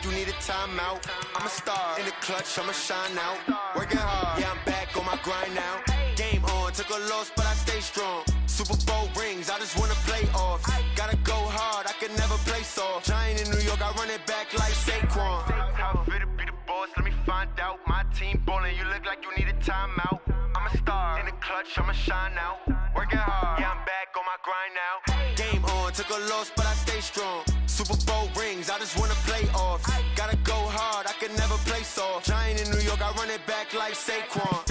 like you need a timeout. I'm a star in the clutch, I'ma shine out. Working hard, yeah, I'm back on my grind now. Game on, took a loss, but I stay strong. Super Bowl rings, I just wanna play off. Gotta go hard, I can never play soft. Giant in New York, I run it back like Saquon. How fit to be the boss, let me find out. My team ballin', you look like you need a timeout. I'm a star in the clutch, I'ma shine out. Working hard, yeah, I'm back on my grind now. Game on, took a loss, but I stay strong. Super Bowl rings, I just wanna play off. Gotta go hard, I can never play soft. Giant in New York, I run it back like Saquon.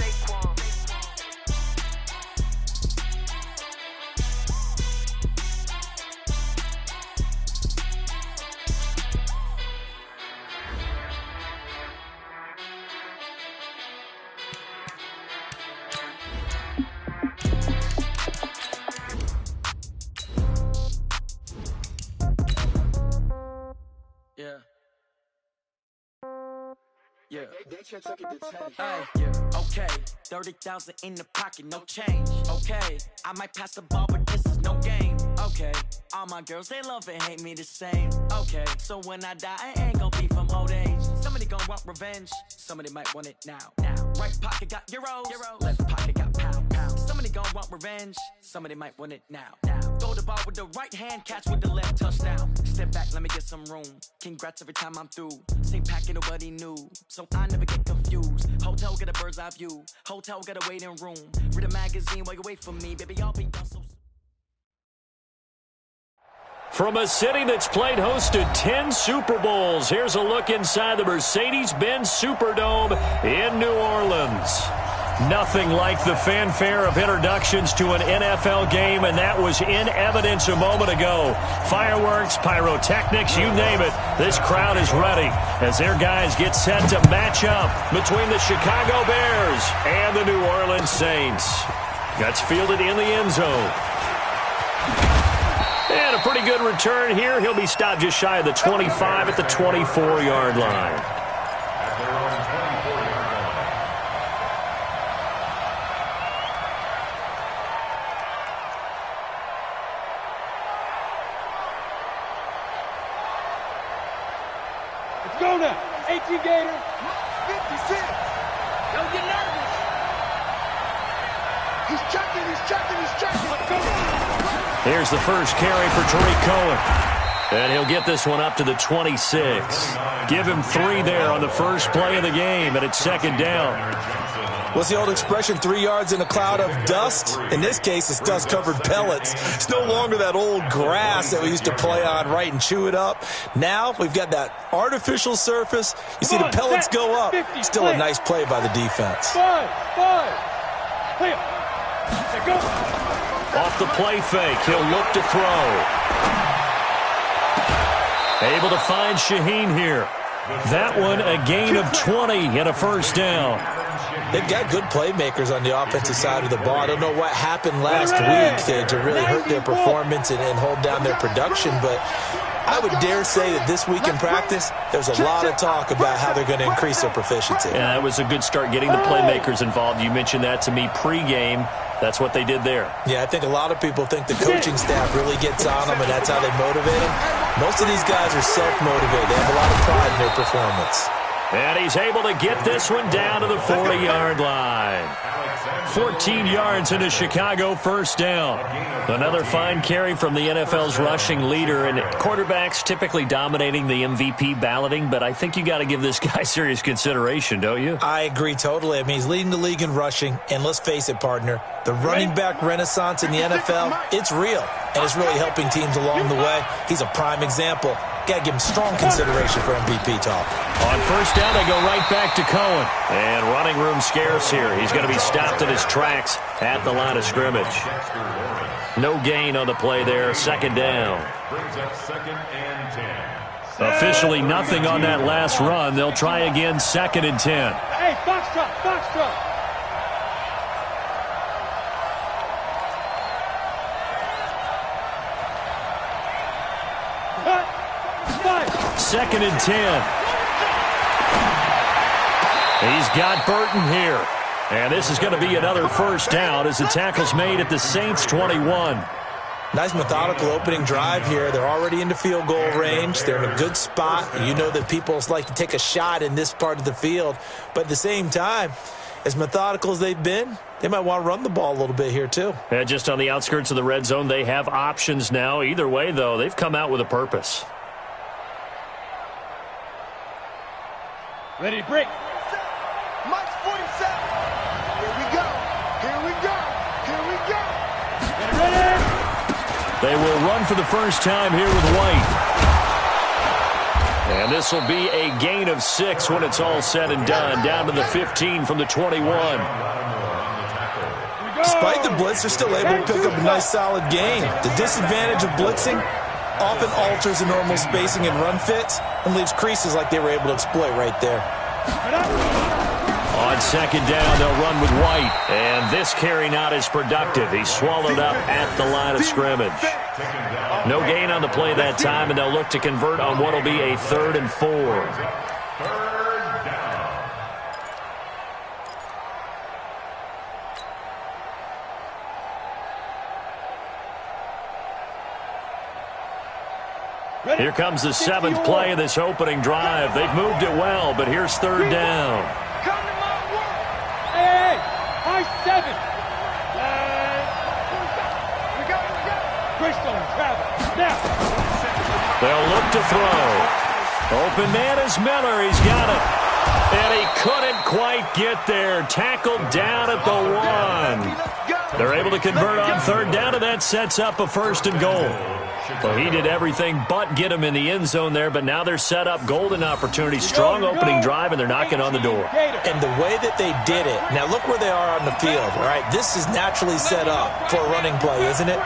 Yeah. Yeah. Okay. 30,000 in the pocket, no change. Okay. I might pass the ball, but this is no game. Okay. All my girls, they love and hate me the same. Okay. So when I die, I ain't gonna be from old age. Somebody gonna want revenge. Somebody might want it now. Right pocket got euros. Left pocket got pound. Somebody gonna want revenge. Somebody might want it now. Throw the ball with the right hand, catch with the left, touchdown. Step back, let me get some room. Congrats every time I'm through. Same packet, nobody knew. So I never get confused. Hotel get a bird's eye view. Hotel get a waiting room. Read a magazine while you wait for me. Baby, I'll be done so soon. From a city that's played host to 10 Super Bowls, here's a look inside the Mercedes-Benz Superdome in New Orleans. Nothing like the fanfare of introductions to an NFL game, and that was in evidence a moment ago. Fireworks, pyrotechnics, you name it. This crowd is ready as their guys get set to match up between the Chicago Bears and the New Orleans Saints. That's fielded in the end zone. And a pretty good return here. He'll be stopped just shy of the 25 at the 24-yard line. Go now. 18 Gator. 56. Don't get nervous. He's checking. Here's the first carry for Tariq Cohen. And he'll get this one up to the 26. Give him 3 there on the first play of the game, and it's second down. What's the old expression, 3 yards in a cloud of dust? In this case, it's dust-covered pellets. It's no longer that old grass that we used to play on, right, and chew it up. Now we've got that artificial surface. You see the pellets go up. Still a nice play by the defense. Five. Clear. Go. Off the play fake, he'll look to throw. Able to find Shaheen here. That one a gain of 20 and a first down. They've got good playmakers on the offensive side of the ball. I don't know what happened last week to really hurt their performance and hold down their production, but I would dare say that this week in practice, there's a lot of talk about how they're going to increase their proficiency. Yeah, that was a good start getting the playmakers involved. You mentioned that to me pregame. That's what they did there. Yeah, I think a lot of people think the coaching staff really gets on them, and that's how they motivate them. Most of these guys are self-motivated. They have a lot of pride in their performance. And he's able to get this one down to the 40-yard line. 14 yards into Chicago, first down. Another fine carry from the NFL's rushing leader, and quarterbacks typically dominating the MVP balloting, but I think you got to give this guy serious consideration, don't you? I agree totally. I mean, he's leading the league in rushing, and let's face it, partner, the running back renaissance in the NFL, it's real, and it's really helping teams along the way. He's a prime example. Got to give him strong consideration for MVP talk. On first down, they go right back to Cohen. And running room scarce here. He's going to be stopped in his tracks at the line of scrimmage. No gain on the play there. Second down. Officially nothing on that last run. They'll try again, second and 10. Hey, foxtrot. Second and 10. He's got Burton here. And this is going to be another first down as the tackle's made at the Saints' 21. Nice methodical opening drive here. They're already into field goal range. They're in a good spot. You know that people like to take a shot in this part of the field. But at the same time, as methodical as they've been, they might want to run the ball a little bit here too. And just on the outskirts of the red zone, they have options now. Either way, though, they've come out with a purpose. Ready to break. Mike's 47. Here we go. Here we go. Here we go. Get ready. They will run for the first time here with White. And this will be a gain of 6 when it's all said and done. Down to the 15 from the 21. Despite the blitz, they're still able to pick up a nice solid gain. The disadvantage of blitzing often alters the normal spacing and run fits and leaves creases like they were able to exploit right there. On second down, they'll run with White. And this carry not as productive. He's swallowed up at the line of scrimmage. No gain on the play that time, and they'll look to convert on what will be a 3rd and 4. Here comes the 7th play of this opening drive. They've moved it well, but here's 3rd down. Come to my work. Hey, high 7. We go. Crystal and Travis. Now. They'll look to throw. Open man is Miller. He's got it. And he couldn't quite get there. Tackled down at the 1. They're able to convert on 3rd down, and that sets up a 1st and goal. Well, he did everything but get him in the end zone there, but now they're set up. Golden opportunity, strong opening drive, and they're knocking on the door. And the way that they did it, now look where they are on the field, all right? This is naturally set up for a running play, isn't it?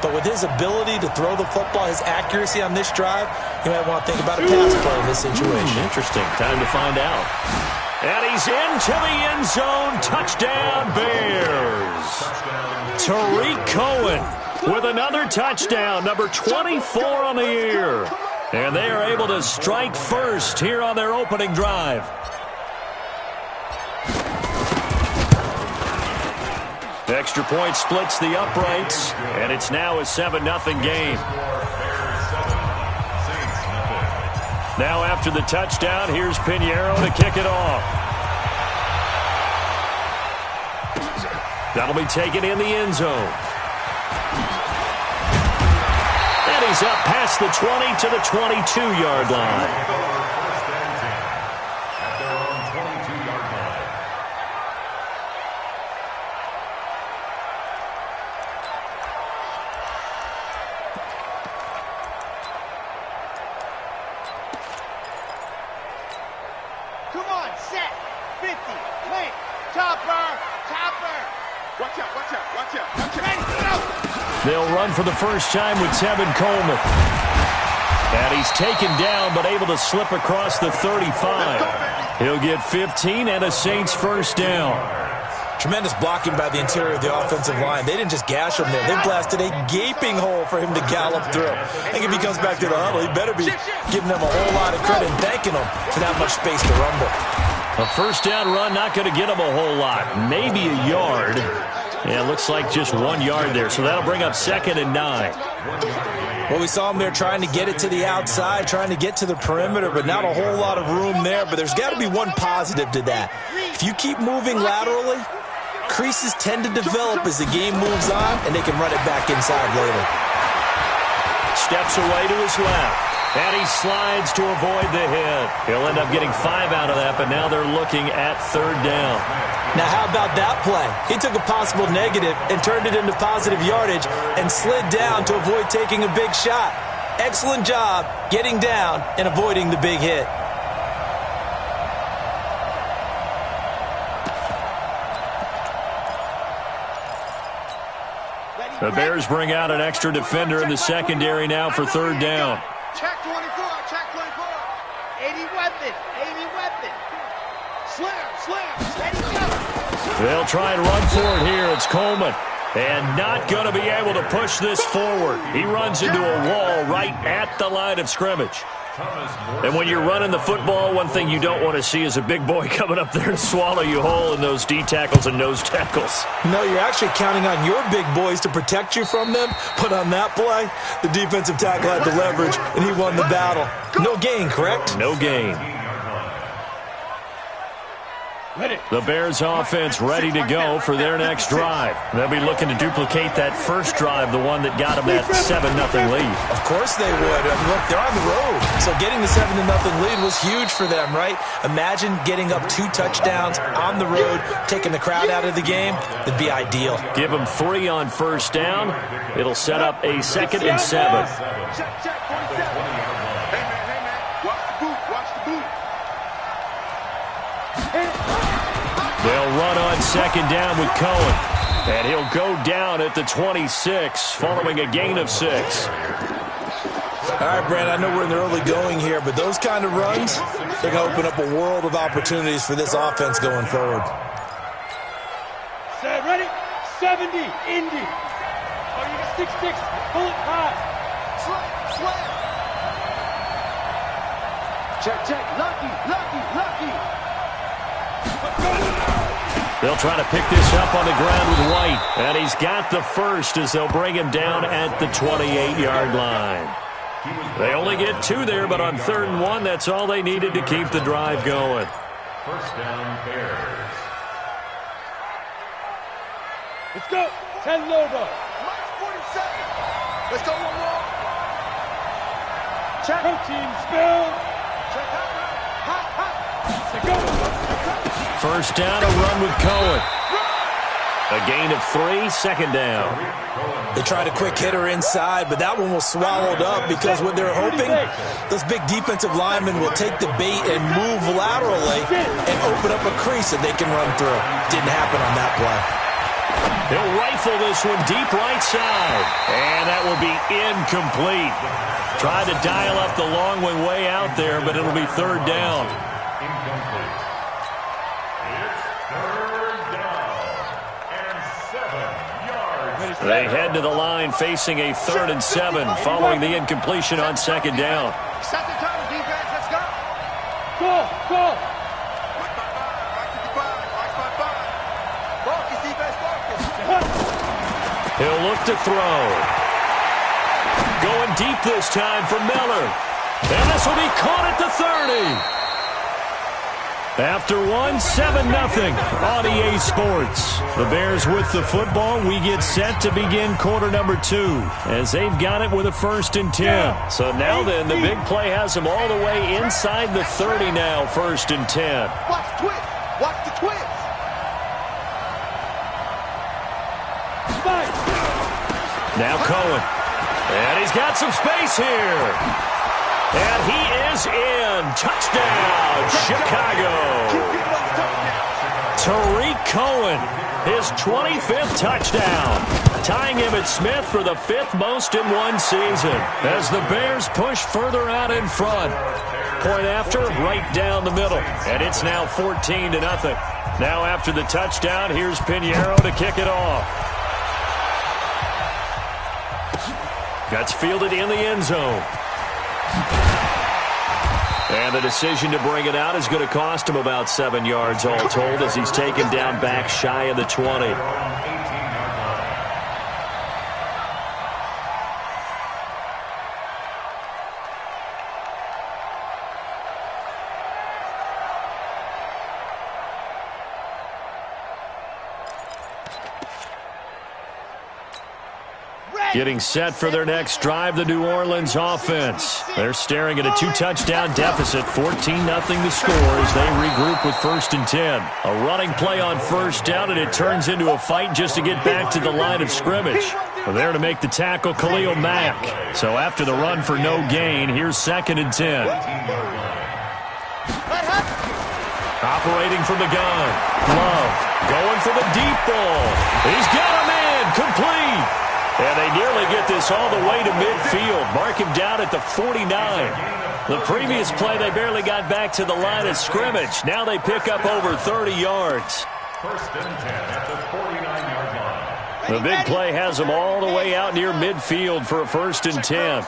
But with his ability to throw the football, his accuracy on this drive, you might want to think about a pass play in this situation. Interesting. Time to find out. And he's into the end zone. Touchdown, Bears. Tariq Cohen with another touchdown, number 24 on the year. And they are able to strike first here on their opening drive. Extra point splits the uprights, and it's now a 7-0 game. Now after the touchdown, here's Pinheiro to kick it off. That'll be taken in the end zone. And he's up past the 20 to the 22-yard line. Come on, set. 50, link, topper. Watch out. Ready, go. They'll run for the first time with Tevin Coleman. And he's taken down, but able to slip across the 35. He'll get 15 and a Saints first down. Tremendous blocking by the interior of the offensive line. They didn't just gash him there. They blasted a gaping hole for him to gallop through. I think if he comes back to the huddle, he better be giving them a whole lot of credit and thanking them for that much space to rumble. A first down run, not going to get him a whole lot. Maybe a yard. Yeah, it looks like just 1 yard there. So that'll bring up 2nd and 9. Well, we saw him there trying to get it to the outside, trying to get to the perimeter, but not a whole lot of room there. But there's got to be one positive to that. If you keep moving laterally, creases tend to develop as the game moves on, and they can run it back inside later. Steps away to his left. And he slides to avoid the hit. He'll end up getting 5 out of that, but now they're looking at 3rd down. Now, how about that play? He took a possible negative and turned it into positive yardage and slid down to avoid taking a big shot. Excellent job getting down and avoiding the big hit. The Bears bring out an extra defender in the secondary now for 3rd down. Check 24. 80 weapon. Slam. Ready, go. They'll try and run for it here. It's Coleman. And not going to be able to push this forward. He runs into a wall right at the line of scrimmage. And when you're running the football, one thing you don't want to see is a big boy coming up there and swallow you whole in those D tackles and nose tackles. No, you're actually counting on your big boys to protect you from them. But on that play, the defensive tackle had the leverage, and he won the battle. No gain, correct? No gain. The Bears offense ready to go for their next drive. They'll be looking to duplicate that first drive, the one that got them that 7-0 lead. Of course they would. Look, they're on the road. So getting the 7-0 lead was huge for them, right? Imagine getting up 2 touchdowns on the road, taking the crowd out of the game. That'd be ideal. Give them 3 on first down. It'll set up a 2nd and 7. Check, 47. Hey, man. Watch the boot. They'll run on 2nd down with Cohen. And he'll go down at the 26 following a gain of 6. All right, Brand, I know we're in the early going here, but those kind of runs, they're going to open up a world of opportunities for this offense going forward. Set, ready? 70, Indy. Oh, you got 6-6. Pull it high. Slam. Check. Lucky. They'll try to pick this up on the ground with White. And he's got the first as they'll bring him down at the 28-yard line. They only get 2 there, but on 3rd and 1, that's all they needed to keep the drive going. First down, Bears. Let's go. 10 Lobo. Mike 47. Let's go one more. Check. Protein spill. Check hot. Let's go. First down, a run with Cohen. A gain of 3, 2nd down. They tried a quick hitter inside, but that one was swallowed up because what they're hoping, those big defensive linemen will take the bait and move laterally and open up a crease that they can run through. Didn't happen on that play. He'll rifle this one deep right side. And that will be incomplete. Tried to dial up the long one way out there, but it'll be 3rd down. Incomplete. It's 3rd down and 7 yards. They head to the line facing a 3rd and 7 following the incompletion on 2nd down. Set the tone, defense. Let's go. Go. Focus, defense, focus. He'll look to throw. Going deep this time for Miller. And this will be caught at the 30. After 1, 7-0 on EA Sports. The Bears with the football. We get set to begin quarter number 2 as they've got it with a 1st and 10. So now then, the big play has them all the way inside the 30 now, 1st and 10. Watch the twist. Now Cohen. And he's got some space here. And he is in. Touchdown, Chicago. Tariq Cohen, his 25th touchdown, tying him at Smith for the 5th most in one season as the Bears push further out in front. Point after, right down the middle, and it's now 14-0. Now after the touchdown, here's Pinheiro to kick it off. That's fielded in the end zone. And the decision to bring it out is going to cost him about 7 yards all told as he's taken down back shy of the 20. Getting set for their next drive, the New Orleans offense. They're staring at a 2-touchdown deficit, 14-0 the score as they regroup with 1st and 10. A running play on 1st down, and it turns into a fight just to get back to the line of scrimmage. There to make the tackle, Khalil Mack. So after the run for no gain, here's 2nd and 10. Operating from the gun. Love going for the deep ball. He's got a man complete. And they nearly get this all the way to midfield. Mark him down at the 49. The previous play, they barely got back to the line of scrimmage. Now they pick up over 30 yards. 1st and 10 at the 49-yard line. The big play has them all the way out near midfield for a 1st and 10.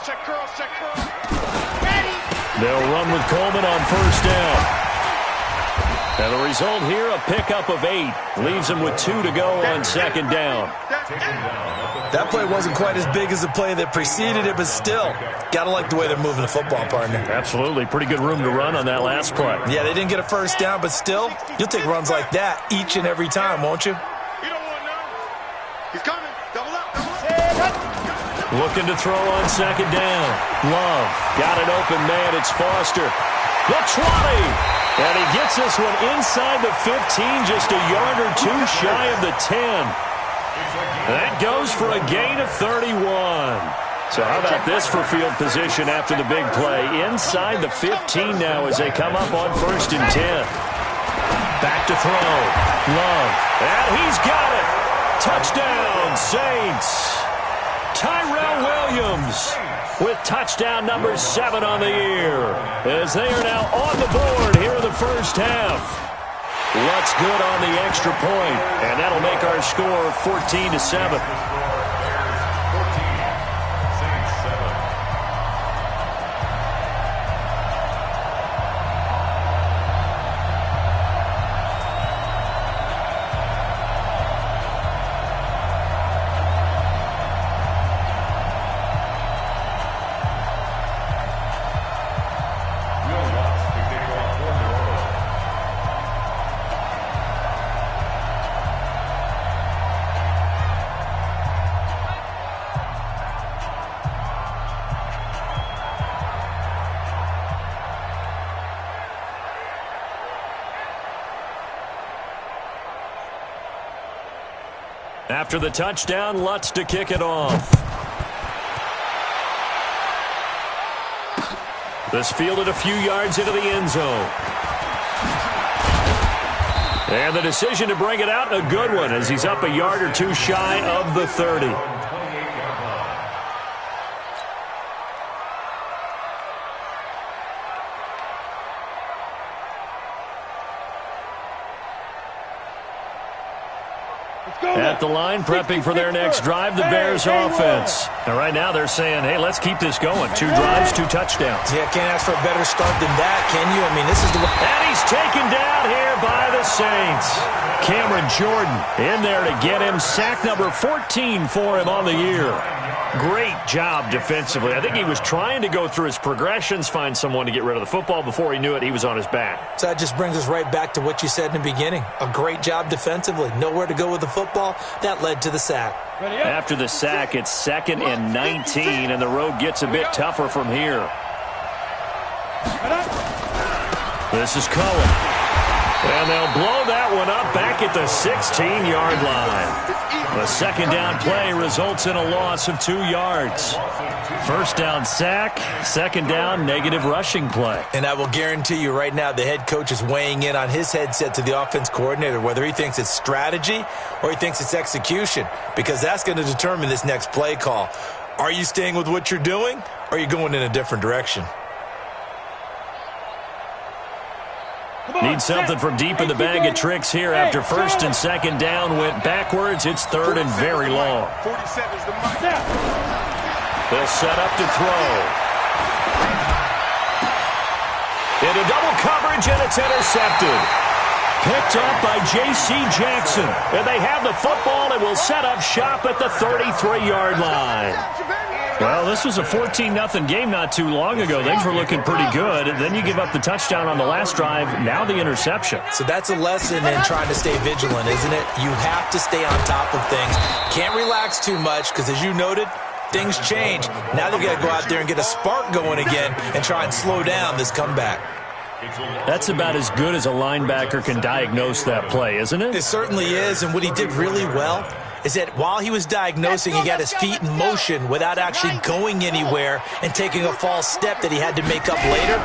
They'll run with Coleman on first down. And the result here, a pickup of 8. Leaves them with 2 to go on second down. That play wasn't quite as big as the play that preceded it, but still, got to like the way they're moving the football, partner. Absolutely. Pretty good room to run on that last play. Yeah, they didn't get a first down, but still, you'll take runs like that each and every time, won't you? He's coming. Double up. Looking to throw on second down. Love. Got an open man. It's Foster. The 20. And he gets this one inside the 15, just a yard or 2 shy of the 10. That goes for a gain of 31. So how about this for field position after the big play? Inside the 15 now as they come up on first and 10. Back to throw. Love. And he's got it. Touchdown, Saints. Tyrell Williams with touchdown number 7 on the year as they are now on the board here in the first half. Lutz good on the extra point, and that'll make our score 14-7. After the touchdown, Lutz to kick it off. This fielded a few yards into the end zone. And the decision to bring it out, a good one, as he's up a yard or 2 shy of the 30. At the line, prepping for their next drive, the Bears offense. And right now they're saying, hey, let's keep this going. 2 drives, 2 touchdowns. Yeah, can't ask for a better start than that, can you? I mean, this is the... And he's taken down here by the Saints. Cameron Jordan in there to get him. Sack number 14 for him on the year. Great job defensively. I think he was trying to go through his progressions, find someone to get rid of the football. Before he knew it, he was on his back. So that just brings us right back to what you said in the beginning. A great job defensively. Nowhere to go with the football. That led to the sack. After the sack, it's 2nd and 19, and the road gets a bit tougher from here. This is Cullen. And they'll blow that one up back at the 16-yard line. The second down play results in a loss of 2 yards. First down sack, second down negative rushing play. And I will guarantee you right now the head coach is weighing in on his headset to the offense coordinator, whether he thinks it's strategy or he thinks it's execution, because that's going to determine this next play call. Are you staying with what you're doing, or are you going in a different direction? Need something from deep in the bag of tricks here after first and second down went backwards. It's 3rd and very long. They'll set up to throw. Into double coverage, and it's intercepted. Picked up by J.C. Jackson. And they have the football and will set up shop at the 33-yard line. Well, this was a 14-0 game not too long ago. Things were looking pretty good. And then you give up the touchdown on the last drive. Now the interception. So that's a lesson in trying to stay vigilant, isn't it? You have to stay on top of things. Can't relax too much because, as you noted, things change. Now they've got to go out there and get a spark going again and try and slow down this comeback. That's about as good as a linebacker can diagnose that play, isn't it? It certainly is, and what he did really well is that while he was diagnosing, he got his feet in motion without actually going anywhere and taking a false step that he had to make up later.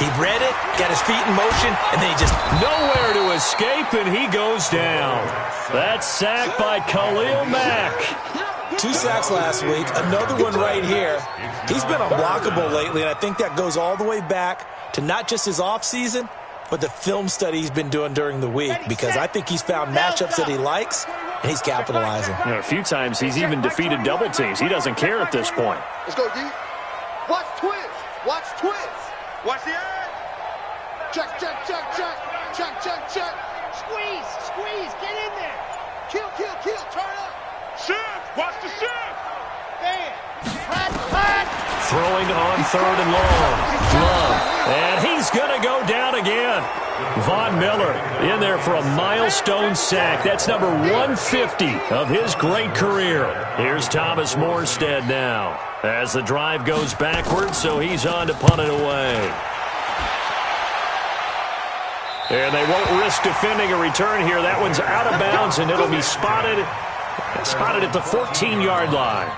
He read it, got his feet in motion, and then he just... Nowhere to escape, and he goes down. That's sacked by Khalil Mack. 2 sacks last week, another one right here. He's been unblockable lately, and I think that goes all the way back to not just his offseason, but the film study he's been doing during the week, because I think he's found matchups that he likes, and he's capitalizing. You know, a few times he's even defeated double teams. He doesn't care at this point. Let's go, D. Watch twist. Watch twist. Watch the eye. Check, check, check, check. Check, check, check. Squeeze, squeeze. Get in there. Kill, kill, kill. Turn up. Shift. Watch the shift. Bam. Hot, hot. Throwing on 3rd and long. Love. And he's going to go down again. Von Miller in there for a milestone sack. That's number 150 of his great career. Here's Thomas Morstead now as the drive goes backwards, so he's on to punt it away. And they won't risk defending a return here. That one's out of bounds, and it'll be spotted at the 14-yard line.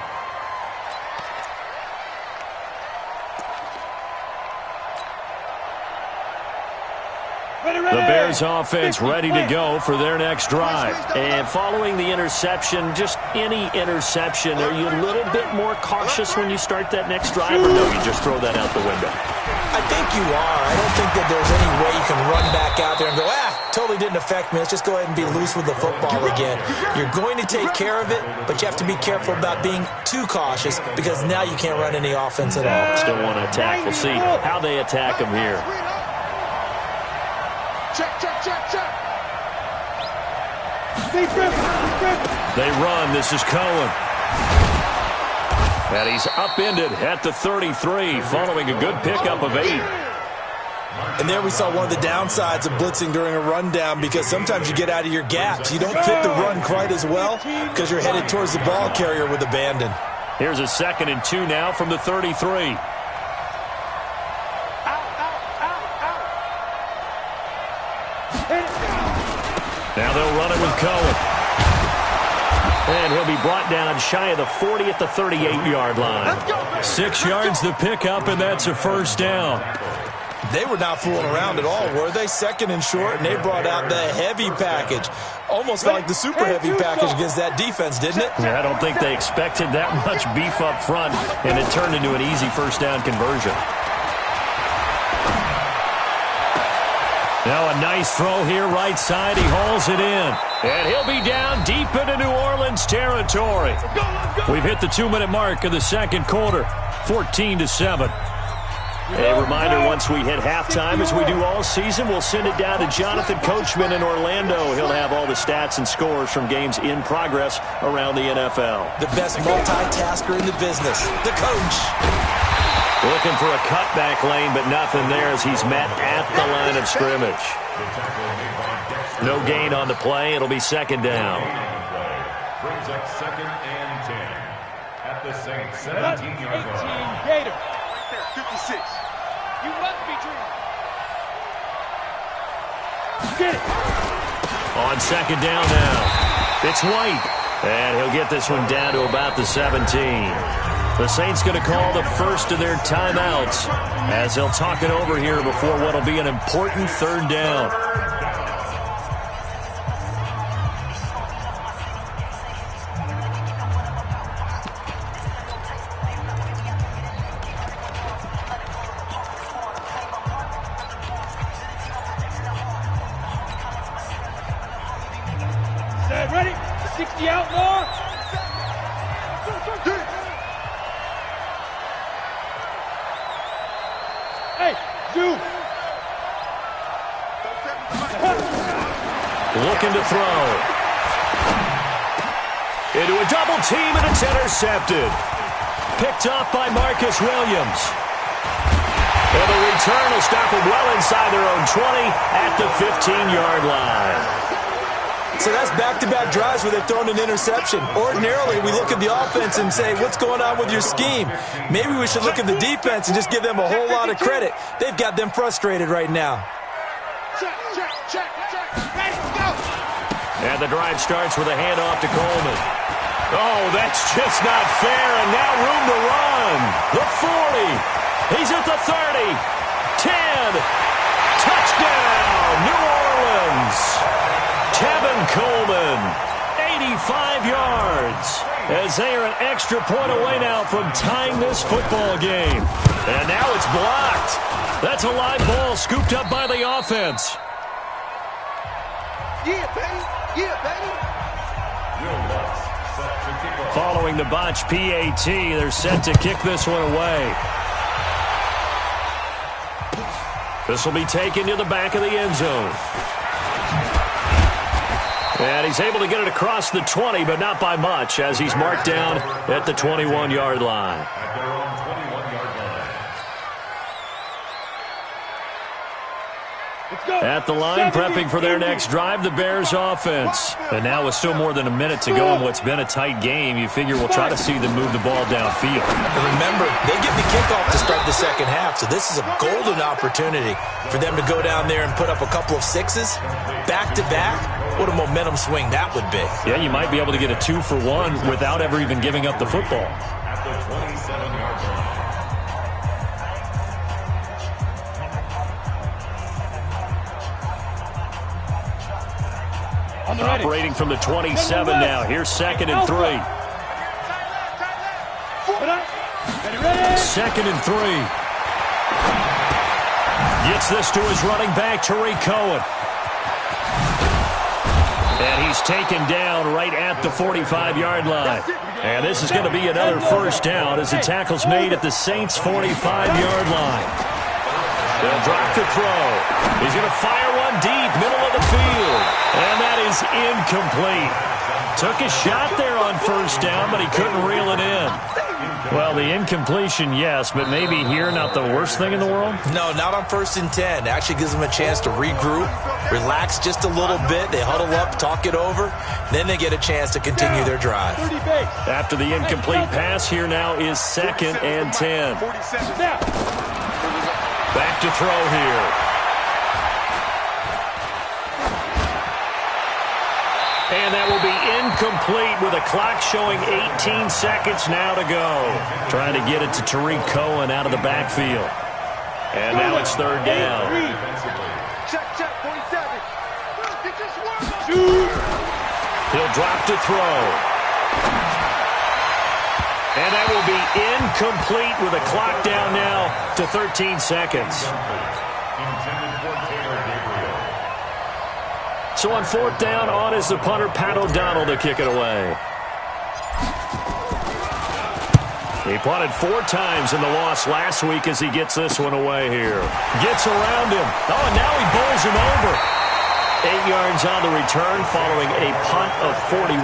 The Bears offense ready to go for their next drive. And following the interception, just any interception, are you a little bit more cautious when you start that next drive, or no, you just throw that out the window? I think you are. I don't think that there's any way you can run back out there and go, totally didn't affect me. Let's just go ahead and be loose with the football again. You're going to take care of it, but you have to be careful about being too cautious because now you can't run any offense at all. Still want to attack. We'll see how they attack them here. Check, check, check, check. They run. This is Cohen. And he's upended at the 33 following a good pickup of 8. And there we saw one of the downsides of blitzing during a rundown because sometimes you get out of your gaps. You don't fit the run quite as well because you're headed towards the ball carrier with abandon. Here's a 2nd and 2 now from the 33. Now they'll run it with Cohen. And he'll be brought down shy of the 40 at the 38-yard line. 6 yards the pickup, and that's a first down. They were not fooling around at all, were they? 2nd and short, and they brought out the heavy package. Almost felt like the super heavy package against that defense, didn't it? Yeah, I don't think they expected that much beef up front, and it turned into an easy first down conversion. Now a nice throw here, right side. He hauls it in. And he'll be down deep into New Orleans territory. We've hit the 2-minute mark of the second quarter, 14-7. A reminder, once we hit halftime, as we do all season, we'll send it down to Jonathan Coachman in Orlando. He'll have all the stats and scores from games in progress around the NFL. The best multitasker in the business, the coach. Looking for a cutback lane, but nothing there as he's met at the line of scrimmage. No gain on the play. It'll be 2nd down. Brings up 2nd and 10 at the same 17-yard line. Gator. Right there, 56. You must be dreaming. Get it. On 2nd down now. It's White. And he'll get this one down to about the 17. The Saints going to call the first of their timeouts as they'll talk it over here before what will be an important 3rd down. Set, ready? 60 outlaw. Looking to throw. Into a double team, and it's intercepted. Picked off by Marcus Williams. And the return will stop them well inside their own 20 at the 15-yard line. So that's back-to-back drives where they've thrown an interception. Ordinarily, we look at the offense and say, what's going on with your scheme? Maybe we should look at the defense and just give them a whole lot of credit. They've got them frustrated right now. Check, check, check, check. Ready, go. And the drive starts with a handoff to Coleman. Oh, that's just not fair, and now room to run. The 40. He's at the 30. 10. Touchdown, New Orleans. Kevin Coleman, 85 yards, as they are an extra point away now from tying this football game. And now it's blocked. That's a live ball scooped up by the offense. Yeah, baby. Yeah, baby. Following the botch PAT, they're set to kick this one away. This will be taken to the back of the end zone. And he's able to get it across the 20, but not by much, as he's marked down at the 21-yard line. At their own 21-yard line. At the line, prepping for their next drive, the Bears offense. And now with still more than a minute to go in what's been a tight game, you figure we'll try to see them move the ball downfield. And remember, they get the kickoff to start the second half, so this is a golden opportunity for them to go down there and put up a couple of sixes back-to-back. What a momentum swing that would be. Yeah, you might be able to get a 2-for-1 without ever even giving up the football. At the 27-yard line. Operating from the 27 now. Here's 2nd and 3. 2nd and 3. Gets this to his running back, Tariq Cohen. And he's taken down right at the 45-yard line. And this is going to be another first down as the tackle's made at the Saints' 45-yard line. They'll drop to throw. He's going to fire one deep, middle of the field. And that is incomplete. Took a shot there on first down, but he couldn't reel it in. Well, the incompletion, yes, but maybe here not the worst thing in the world? No, not on 1st and 10. Actually gives them a chance to regroup, relax just a little bit. They huddle up, talk it over. Then they get a chance to continue their drive. After the incomplete pass, here now is 2nd and 10. Back to throw here. And that will be incomplete with a clock showing 18 seconds now to go. Trying to get it to Tariq Cohen out of the backfield. And now it's 3rd down. Check, 47. He'll drop to throw. And that will be incomplete with a clock down now to 13 seconds. So on 4th down, on is the punter, Pat O'Donnell, to kick it away. He punted 4 times in the loss last week as he gets this one away here. Gets around him. Oh, and now he bowls him over. 8 yards on the return following a punt of 41.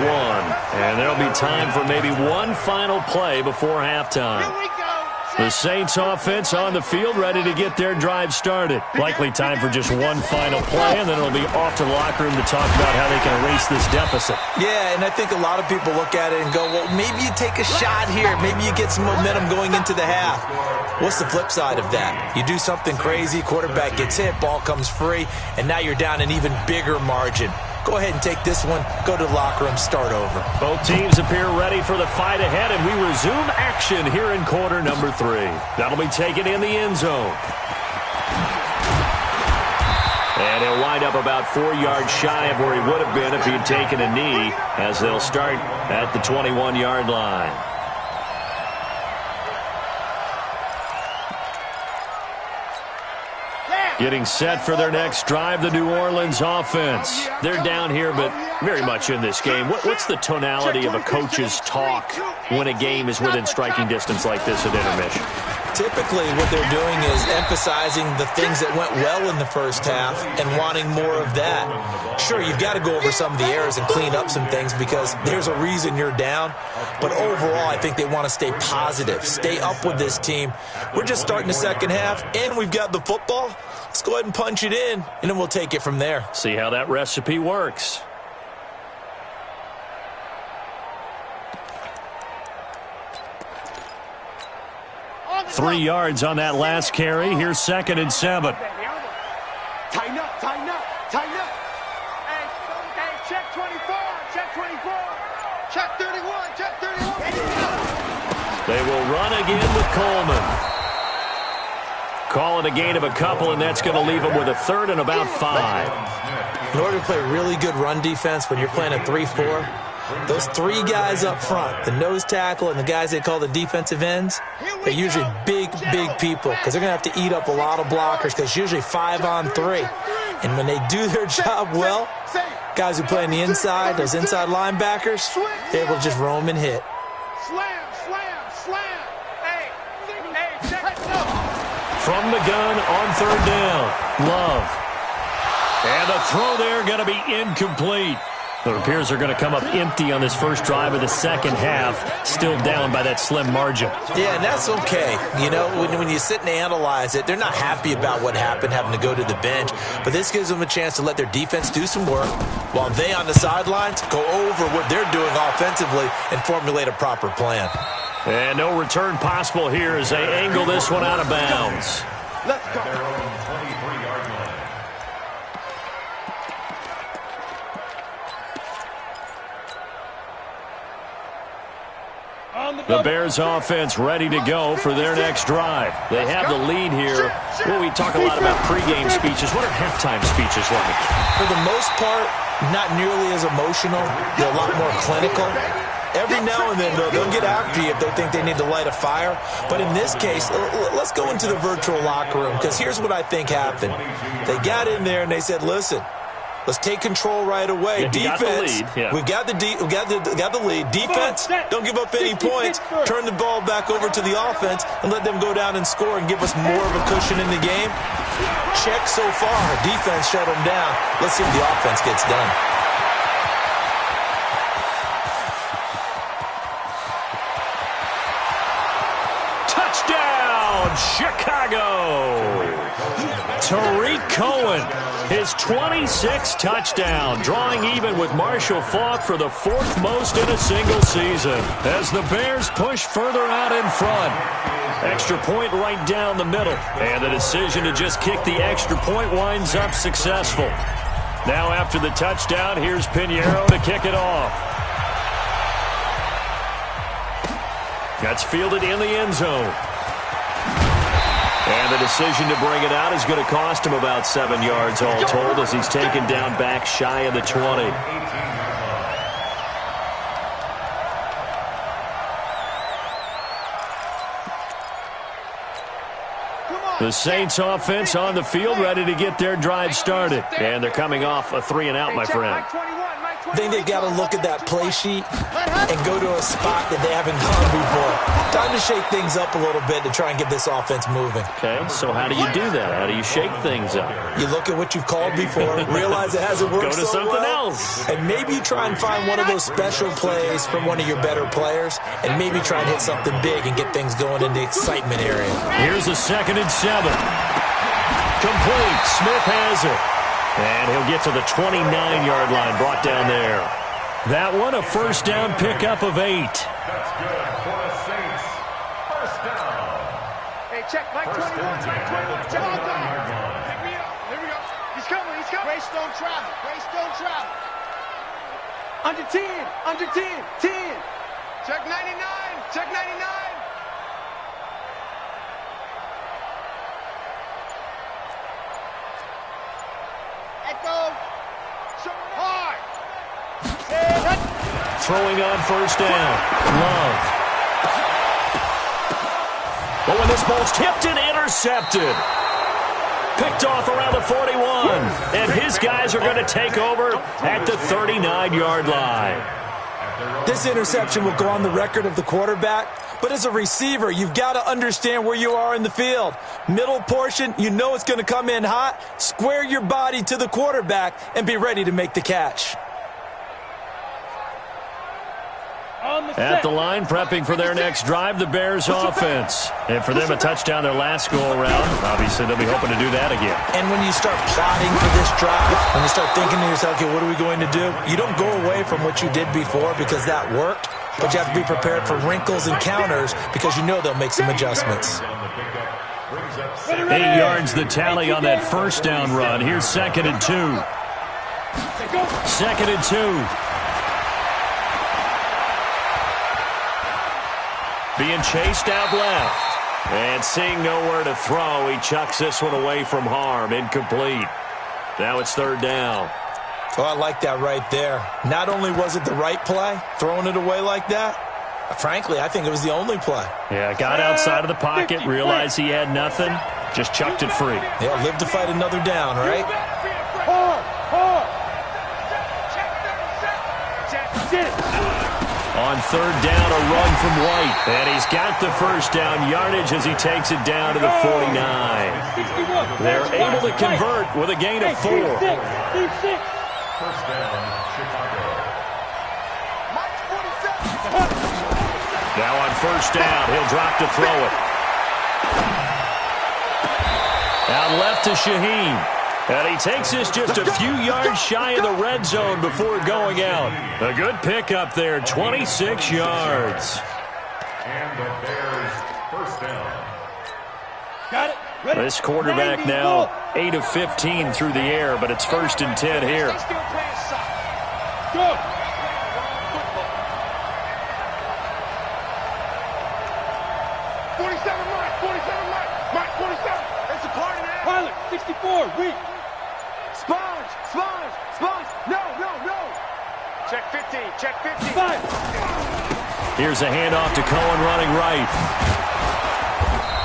And there'll be time for maybe one final play before halftime. Here we go. The Saints offense on the field, ready to get their drive started. Likely time for just one final play, and then it'll be off to the locker room to talk about how they can erase this deficit. Yeah, and I think a lot of people look at it and go, well, maybe you take a shot here. Maybe you get some momentum going into the half. What's the flip side of that? You do something crazy, quarterback gets hit, ball comes free, and now you're down an even bigger margin. Go ahead and take this one, go to the locker room, start over. Both teams appear ready for the fight ahead, and we resume action here in quarter number 3. That'll be taken in the end zone. And he'll wind up about 4 yards shy of where he would have been if he had taken a knee, as they'll start at the 21-yard line. Getting set for their next drive, the New Orleans offense. They're down here, but very much in this game. What's the tonality of a coach's talk when a game is within striking distance like this at intermission? Typically, what they're doing is emphasizing the things that went well in the first half and wanting more of that. Sure, you've got to go over some of the errors and clean up some things because there's a reason you're down. But overall, I think they want to stay positive, stay up with this team. We're just starting the second half, and we've got the football. Let's go ahead and punch it in, and then we'll take it from there. See how that recipe works. Three yards on that last carry. Here's 2nd and 7. Tighten up, tighten up, tighten up. Hey, check 24, check 24, check 31, check 31. They will run again with Coleman. Call it a gain of a couple, and that's going to leave them with a 3rd and about 5. In order to play really good run defense when you're playing a 3-4, those 3 guys up front, the nose tackle and the guys they call the defensive ends, they're usually big people because they're going to have to eat up a lot of blockers because it's usually 5-on-3. And when they do their job well, guys who play on the inside, those inside linebackers, they're able to just roam and hit. Slam, slam, slam. Hey, check it out. From the gun on third down. Love. And the throw there going to be incomplete. The Bears are going to come up empty on this first drive of the second half, still down by that slim margin. Yeah, and that's okay. You know, when you sit and analyze it, they're not happy about what happened, having to go to the bench. But this gives them a chance to let their defense do some work while they on the sidelines go over what they're doing offensively and formulate a proper plan. And no return possible here as they angle this one out of bounds. Let's go. Their own 23-yard line. The Bears offense ready to go for their next drive. They have the lead here. Well, we talk a lot about pregame speeches. What are halftime speeches like? For the most part, not nearly as emotional. They're a lot more clinical. Every now and then, though, they'll get after you if they think they need to light a fire. But in this case, let's go into the virtual locker room, because here's what I think happened. They got in there and they said, listen, let's take control right away. Yeah, defense, got the lead. we got the lead. Defense, don't give up any points. Turn the ball back over to the offense and let them go down and score and give us more of a cushion in the game. Check so far. Defense shut them down. Let's see if the offense gets done. Touchdown, Chicago! Tariq Cohen, his 26th touchdown, drawing even with Marshall Faulk for the fourth most in a single season as the Bears push further out in front. Extra point right down the middle, and the decision to just kick the extra point winds up successful. Now after the touchdown, here's Pinheiro to kick it off. That's fielded in the end zone. And the decision to bring it out is going to cost him about 7 yards all told as he's taken down back shy of the 20. The Saints offense on the field ready to get their drive started. And they're coming off a 3-and-out, my friend. I think they've got to look at that play sheet and go to a spot that they haven't gone before. Time to shake things up a little bit to try and get this offense moving. Okay, so how do you do that? How do you shake things up? You look at what you've called before, realize it hasn't worked Go to something well, else. and maybe you try and find one of those special plays from one of your better players, and maybe try and hit something big and get things going in the excitement area. Here's a 2nd and 7. Complete. Smith has it. And he'll get to the 29-yard line, brought down there. That one, a first down pickup of 8. That's good for the Saints. First down. Hey, check, Mike 21, Mike 21, check on time. Pick me up. Here we go. He's coming, he's coming. Grace don't travel, Grace don't travel. Under 10, 10. Check 99, check 99. Hard. Throwing on first down. Love. But when this ball's tipped and intercepted. Picked off around the 41. And his guys are going to take over at the 39-yard line. This interception will go on the record of the quarterback, but as a receiver, you've got to understand where you are in the field. Middle portion, you know it's going to come in hot. Square your body to the quarterback and be ready to make the catch. At the line, prepping for their next drive, the Bears offense. And for them, a touchdown their last go-around. Obviously, they'll be hoping to do that again. And when you start plotting for this drive, when you start thinking to yourself, okay, what are we going to do? You don't go away from what you did before because that worked, but you have to be prepared for wrinkles and counters because you know they'll make some adjustments. 8 yards the tally on that first down run. Here's 2nd and 2. 2nd and 2. Being chased out left. And seeing nowhere to throw, he chucks this one away from harm. Incomplete. Now it's 3rd down. Oh, I like that right there. Not only was it the right play, throwing it away like that, frankly, I think it was the only play. Yeah, got outside of the pocket, realized he had nothing, just chucked it free. Yeah, live to fight another down, right? On third down, a run from White. And he's got the first down yardage as he takes it down to the 49. They're able to convert with a gain of 4. First down, Chicago. Now on first down, he'll drop to throw it. Out left to Shaheen. And he takes this just a few yards shy of the red zone before going out. A good pickup there, 26 yards. And the Bears first down. Got it. Ready. This quarterback now 8 of 15 through the air, but it's 1st and 10 here. Go. 47 Mike, 47. That's a part of that. Pilot, 64, weak. Sponge. No. Check 15, check 15. 5. Here's a handoff to Cohen running right.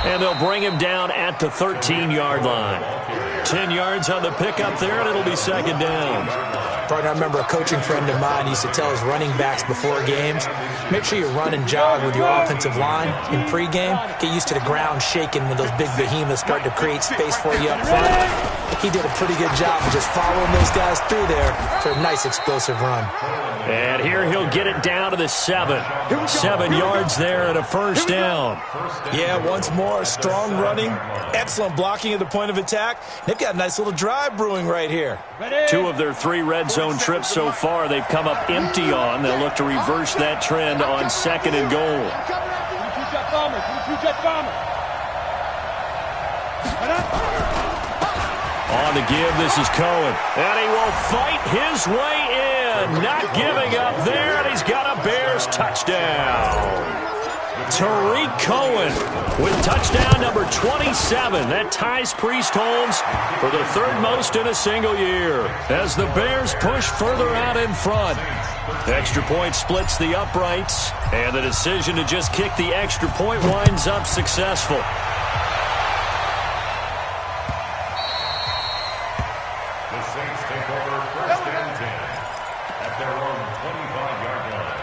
And they'll bring him down at the 13-yard line. 10 yards on the pickup there, and it'll be 2nd down. Partner, I remember a coaching friend of mine used to tell his running backs before games, make sure you run and jog with your offensive line in pregame. Get used to the ground shaking when those big behemoths start to create space for you up front. He did a pretty good job of just following those guys through there for a nice explosive run. And here he'll get it down to the 7. 7 yards there and a first down. Yeah, once more, strong running, excellent blocking at the point of attack. They've got a nice little drive brewing right here. 2 of their 3 red zone trips so far they've come up empty on. They'll look to reverse that trend on 2nd and goal. On to give, this is Cohen. And he will fight his way in. Not giving up there, and he's got a Bears touchdown. Tariq Cohen with touchdown number 27. That ties Priest Holmes for the 3rd most in a single year as the Bears push further out in front. Extra point splits the uprights, and the decision to just kick the extra point winds up successful. The Saints take over 1st and 10 at their own 25-yard line.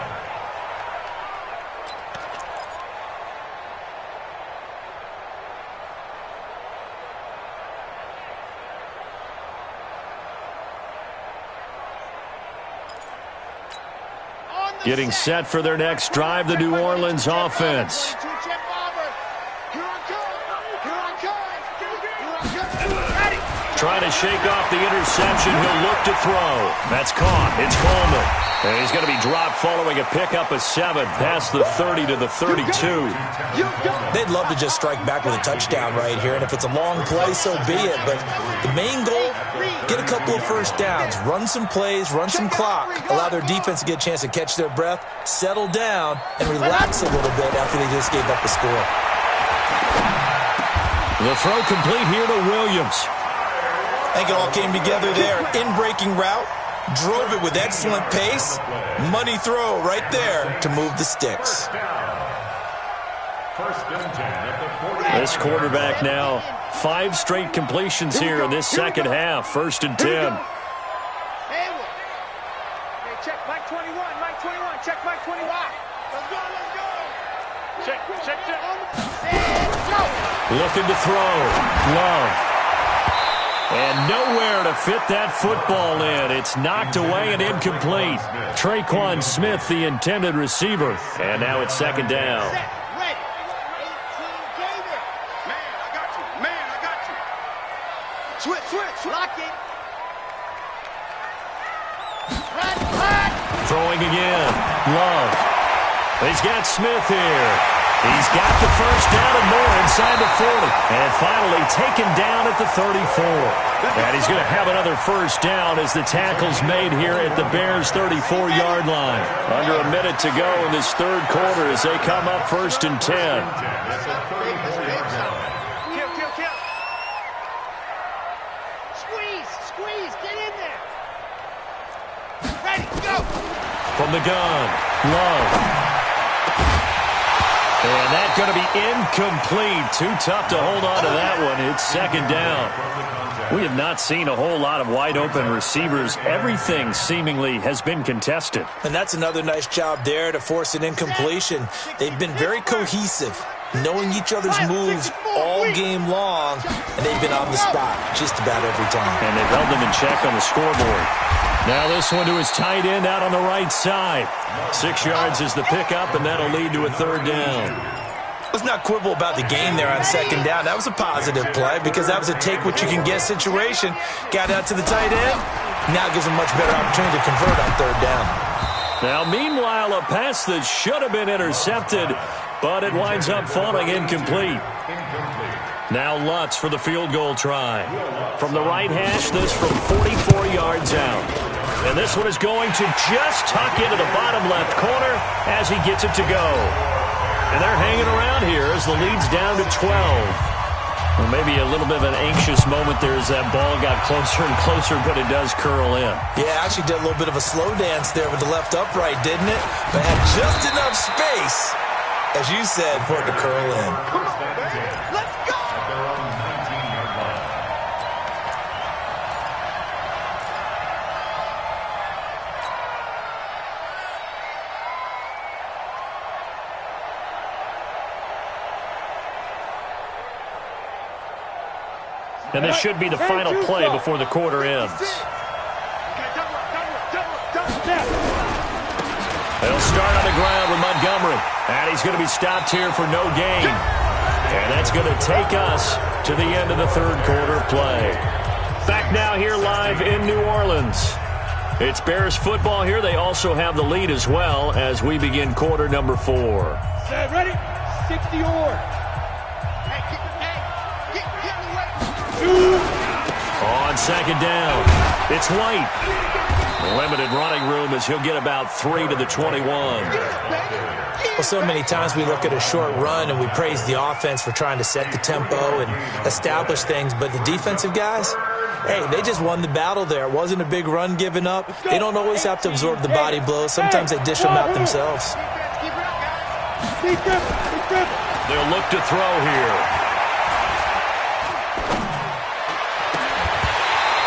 Getting set for their next drive, the New Orleans offense. Trying to shake off the interception. He'll look to throw. That's caught. It's Coleman. And he's going to be dropped following a pickup of 7 past the 30 to the 32. They'd love to just strike back with a touchdown right here, and if it's a long play, so be it. But the main goal, get a couple of first downs, run some plays, run some clock, allow their defense to get a chance to catch their breath, settle down, and relax a little bit after they just gave up the score. The throw complete here to Williams. I think it all came together there. In-breaking route, drove it with excellent pace. Money throw right there to move the sticks. This quarterback now 5 straight completions here in this second half. 1st and 10. Hey, check Mike 21, check Mike 21. Let's go. Check. Looking to throw. Love. And nowhere to fit that football in. It's knocked away and incomplete. Traquan Smith, the intended receiver. And now it's 2nd down. Man, I got you. Switch, lock it. Throwing again. Love. He's got Smith here. He's got the first down and more inside the 40. And finally taken down at the 34. And he's going to have another first down as the tackle's made here at the Bears' 34-yard line. Under a minute to go in this 3rd quarter as they come up 1st and 10. Kill. Squeeze, get in there. Ready, go. From the gun, Love. And that's going to be incomplete. Too tough to hold on to that one. It's 2nd down. We have not seen a whole lot of wide-open receivers. Everything seemingly has been contested. And that's another nice job there to force an incompletion. They've been very cohesive, knowing each other's moves all game long, and they've been on the spot just about every time. And they've held them in check on the scoreboard. Now this one to his tight end out on the right side. 6 yards is the pickup, and that'll lead to a third down. Let's not quibble about the game there on second down. That was a positive play because that was a take-what-you-can-get situation. Got out to the tight end. Now gives him a much better opportunity to convert on third down. Now, meanwhile, a pass that should have been intercepted, but it winds up falling incomplete. Now Lutz for the field goal try. From the right hash, this from 44 yards out. And this one is going to just tuck into the bottom left corner as he gets it to go. And they're hanging around here as the lead's down to 12. Well, maybe a little bit of an anxious moment there as that ball got closer and closer, but it does curl in. Yeah, actually did a little bit of a slow dance there with the left upright, didn't it? But had just enough space, as you said, for it to curl in. Come on, man. Let's go! And this should be the final play before the quarter ends. They'll start on the ground with Montgomery. And he's going to be stopped here for no gain. And that's going to take us to the end of the third quarter play. Back now here live in New Orleans. It's Bears football here. They also have the lead as well as we begin quarter number 4. Set, ready? 60 or. On second down, it's White. Limited running room as he'll get about 3 to the 21. Well, so many times we look at a short run and we praise the offense for trying to set the tempo and establish things, but the defensive guys, hey, they just won the battle there. It wasn't a big run given up. They don't always have to absorb the body blows. Sometimes they dish them out themselves. They'll look to throw here.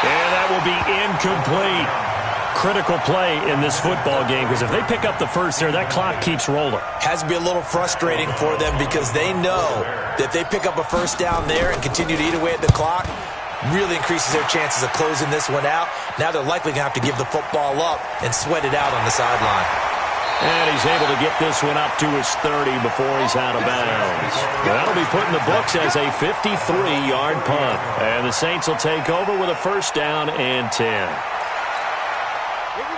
And that will be incomplete. Critical play in this football game because if they pick up the first there, that clock keeps rolling. Has to be a little frustrating for them because they know that if they pick up a first down there and continue to eat away at the clock, really increases their chances of closing this one out. Now they're likely going to have to give the football up and sweat it out on the sideline. And he's able to get this one up to his 30 before he's out of bounds. That'll be put in the books as a 53-yard punt. And the Saints will take over with a first down and 10.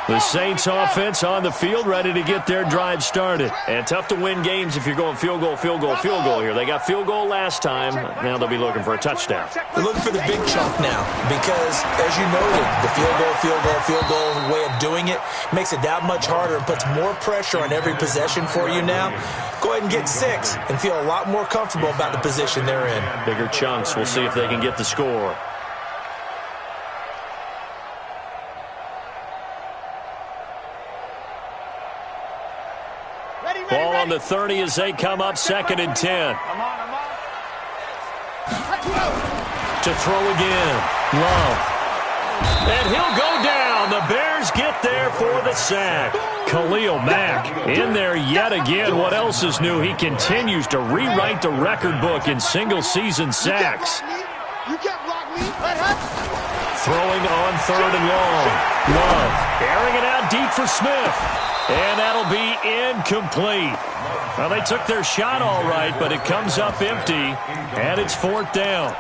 The Saints offense on the field ready to get their drive started. And tough to win games if you're going field goal, field goal, field goal here. They got field goal last time. Now they'll be looking for a touchdown. They're looking for the big chunk now because, as you noted, the field goal way of doing it makes it that much harder and puts more pressure on every possession for you now. Go ahead and get 6 and feel a lot more comfortable about the position they're in. Bigger chunks. We'll see if they can get the score. Ball on the 30 as they come up second and 10. To throw again. Love. And he'll go down. The Bears get there for the sack. Khalil Mack in there yet again. What else is new? He continues to rewrite the record book in single-season sacks. Throwing on third and long. Love airing it out deep for Smith. And that'll be incomplete. Well, they took their shot all right, but it comes up empty, and it's fourth down.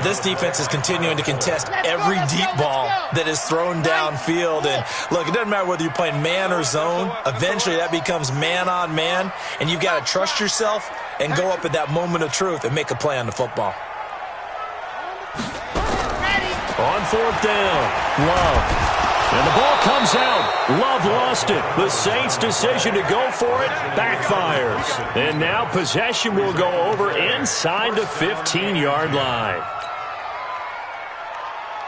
This defense is continuing to contest every deep ball that is thrown downfield. And, look, it doesn't matter whether you're playing man or zone. Eventually, that becomes man on man, and you've got to trust yourself and go up at that moment of truth and make a play on the football. On fourth down, Love. And the ball comes out. Love lost it. The Saints' decision to go for it backfires. And now possession will go over inside the 15-yard line.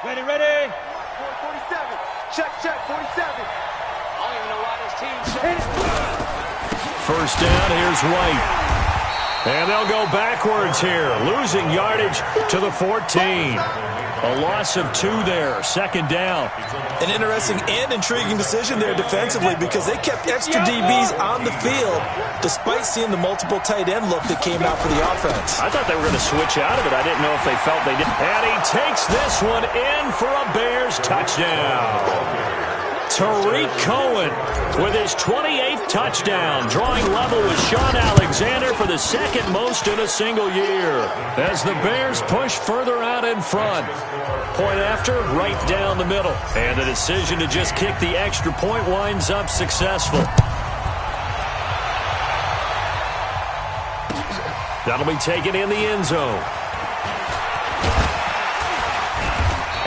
Ready, ready. 47. Check, 47. I don't even know why this team's First down, here's White. And they'll go backwards here, losing yardage to the 14. A loss of 2 there, second down. An interesting and intriguing decision there defensively because they kept extra DBs on the field despite seeing the multiple tight end look that came out for the offense. I thought they were going to switch out of it. I didn't know if they felt they did. And he takes this one in for a Bears touchdown. Tariq Cohen with his 28th touchdown, drawing level with Sean Alexander for the second most in a single year. As the Bears push further out in front. Point after, right down the middle. And the decision to just kick the extra point winds up successful. That'll be taken in the end zone.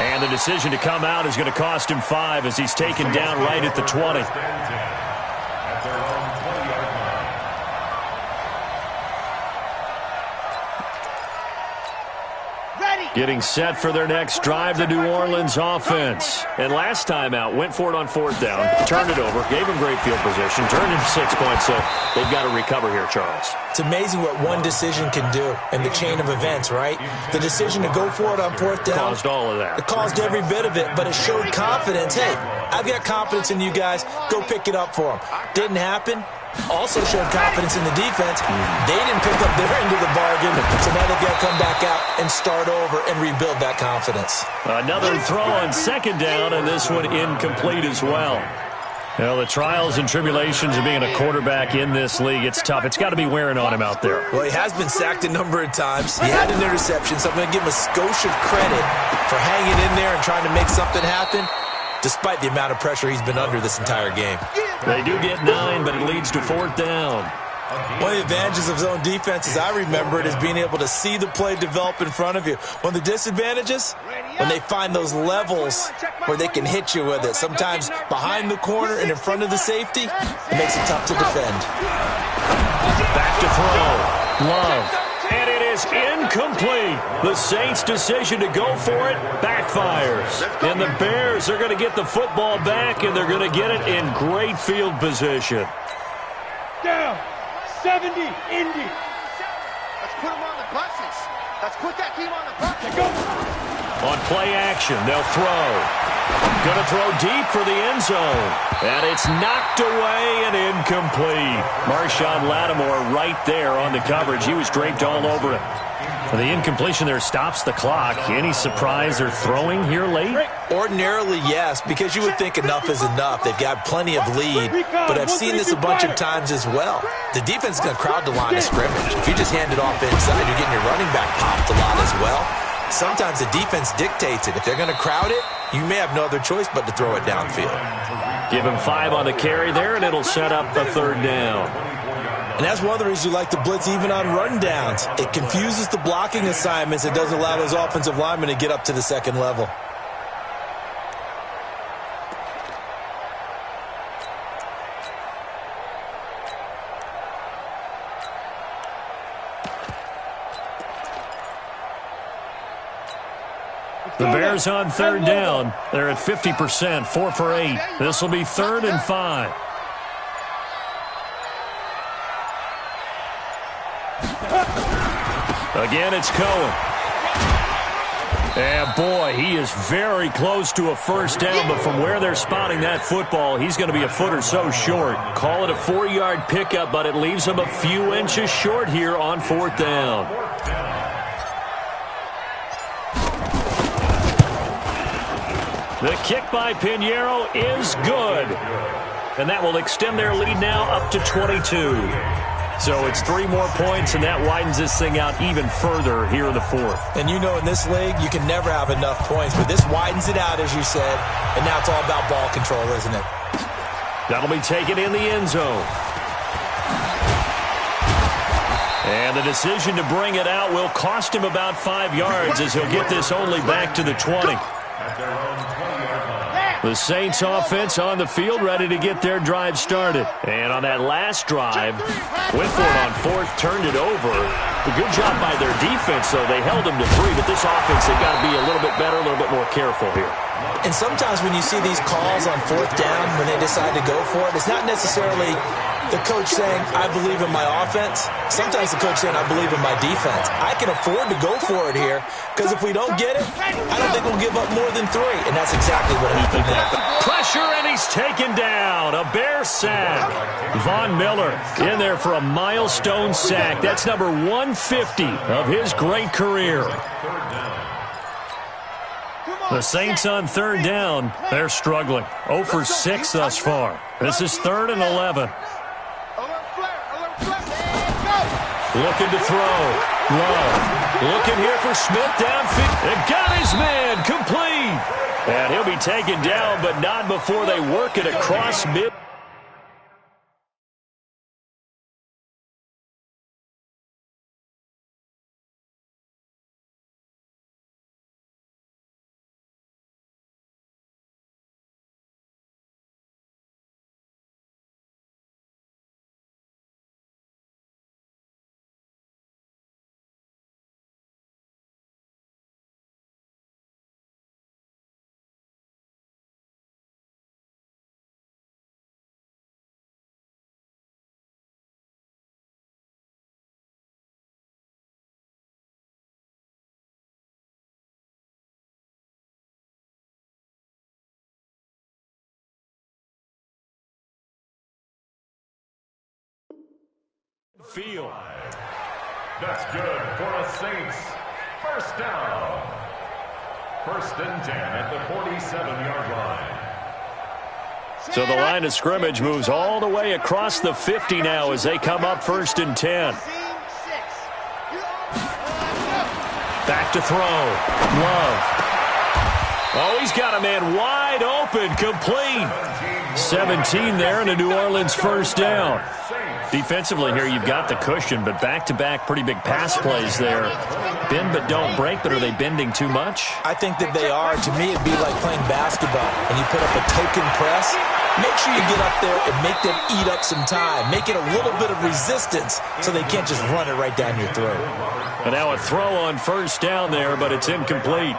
And the decision to come out is going to cost him 5 as he's taken down right at the 20. Getting set for their next drive, the New Orleans offense. And last time out, went for it on 4th down, turned it over, gave him great field position, turned into 6 points, so they've got to recover here, Charles. It's amazing what one decision can do in the chain of events, right? The decision to go for it on 4th down. Caused all of that. It caused every bit of it, but it showed confidence. Hey, I've got confidence in you guys. Go pick it up for them. Didn't happen. Also showed confidence in the defense. They didn't pick up their end of the bargain, so now they've got to come back out and start over and rebuild that confidence. Another throw on 2nd down, and this one incomplete as well. Well, the trials and tribulations of being a quarterback in this league, it's tough. It's got to be wearing on him out there. Well, he has been sacked a number of times. He had an interception, so I'm going to give him a skosh of credit for hanging in there and trying to make something happen, despite the amount of pressure he's been under this entire game. They do get 9, but it leads to 4th down. One of the advantages of zone defense, as I remember it, is being able to see the play develop in front of you. One of the disadvantages, when they find those levels where they can hit you with it. Sometimes behind the corner and in front of the safety, it makes it tough to defend. Back to throw. Love. And it is incomplete. The Saints' decision to go for it backfires. And the Bears are going to get the football back, and they're going to get it in great field position. Down. 70, Indy. Let's put them on the buses. Let's put that team on the buses. Go. On play action, they'll throw. Going to throw deep for the end zone. And it's knocked away and incomplete. Marshawn Lattimore right there on the coverage. He was draped all over it. The incompletion there stops the clock. Any surprise they're throwing here late? Ordinarily, yes, because you would think enough is enough. They've got plenty of lead, but I've seen this a bunch of times as well. The defense is going to crowd the line of scrimmage. If you just hand it off inside, you're getting your running back popped a lot as well. Sometimes the defense dictates it. If they're going to crowd it, you may have no other choice but to throw it downfield. Give him 5 on the carry there, and it'll set up the 3rd down. And that's one of the reasons you like to blitz even on rundowns. It confuses the blocking assignments. It doesn't allow those offensive linemen to get up to the 2nd level. The Bears on 3rd down. They're at 50%, 4 for 8. This will be 3rd and 5. Again, it's Cohen. And boy, he is very close to a 1st down, but from where they're spotting that football, he's going to be a foot or so short. Call it a 4-yard pickup, but it leaves him a few inches short here on 4th down. The kick by Pinheiro is good. And that will extend their lead now up to 22. So it's 3 more points, and that widens this thing out even further here in the 4th. And you know in this league, you can never have enough points, but this widens it out, as you said, and now it's all about ball control, isn't it? That'll be taken in the end zone. And the decision to bring it out will cost him about 5 yards as he'll get this only back to the 20. The Saints offense on the field ready to get their drive started. And on that last drive, went for it on 4th, turned it over. A good job by their defense, though. They held them to 3, but this offense, they've got to be a little bit better, a little bit more careful here. And sometimes when you see these calls on 4th down, when they decide to go for it, it's not necessarily the coach saying, I believe in my offense. Sometimes the coach saying, I believe in my defense. I can afford to go for it here, because if we don't get it, I don't think we'll give up more than 3. And that's exactly what happened there. Pressure, and he's taken down. A Bear sack. Von Miller in there for a milestone sack. That's number 150 of his great career. The Saints on 3rd down, they're struggling. 0 for 6 thus far. This is 3rd and 11. Looking to throw. Love. Looking here for Smith downfield. And got his man. Complete. And he'll be taken down, but not before they work it across mid. Field. That's good for a Saints. 1st down. 1st and 10 at the 47-yard line. So the line of scrimmage moves all the way across the 50 now as they come up 1st and 10. Back to throw. Love. Oh, he's got a man wide open, complete. 17 there and a New Orleans 1st down. Defensively here, you've got the cushion, but back-to-back pretty big pass plays there. Bend but don't break, but are they bending too much? I think that they are. To me, it'd be like playing basketball. When you put up a token press, make sure you get up there and make them eat up some time. Make it a little bit of resistance so they can't just run it right down your throat. And now a throw on 1st down there, but it's incomplete.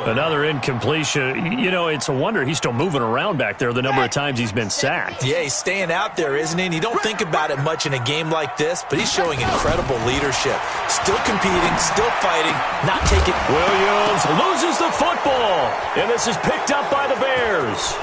Another incompletion. You know, it's a wonder he's still moving around back there the number of times he's been sacked. Yeah, he's staying out there, isn't he? And you don't think about it much in a game like this, but he's showing incredible leadership. Still competing, still fighting, not taking... Williams loses the football, and this is picked up by the Bears.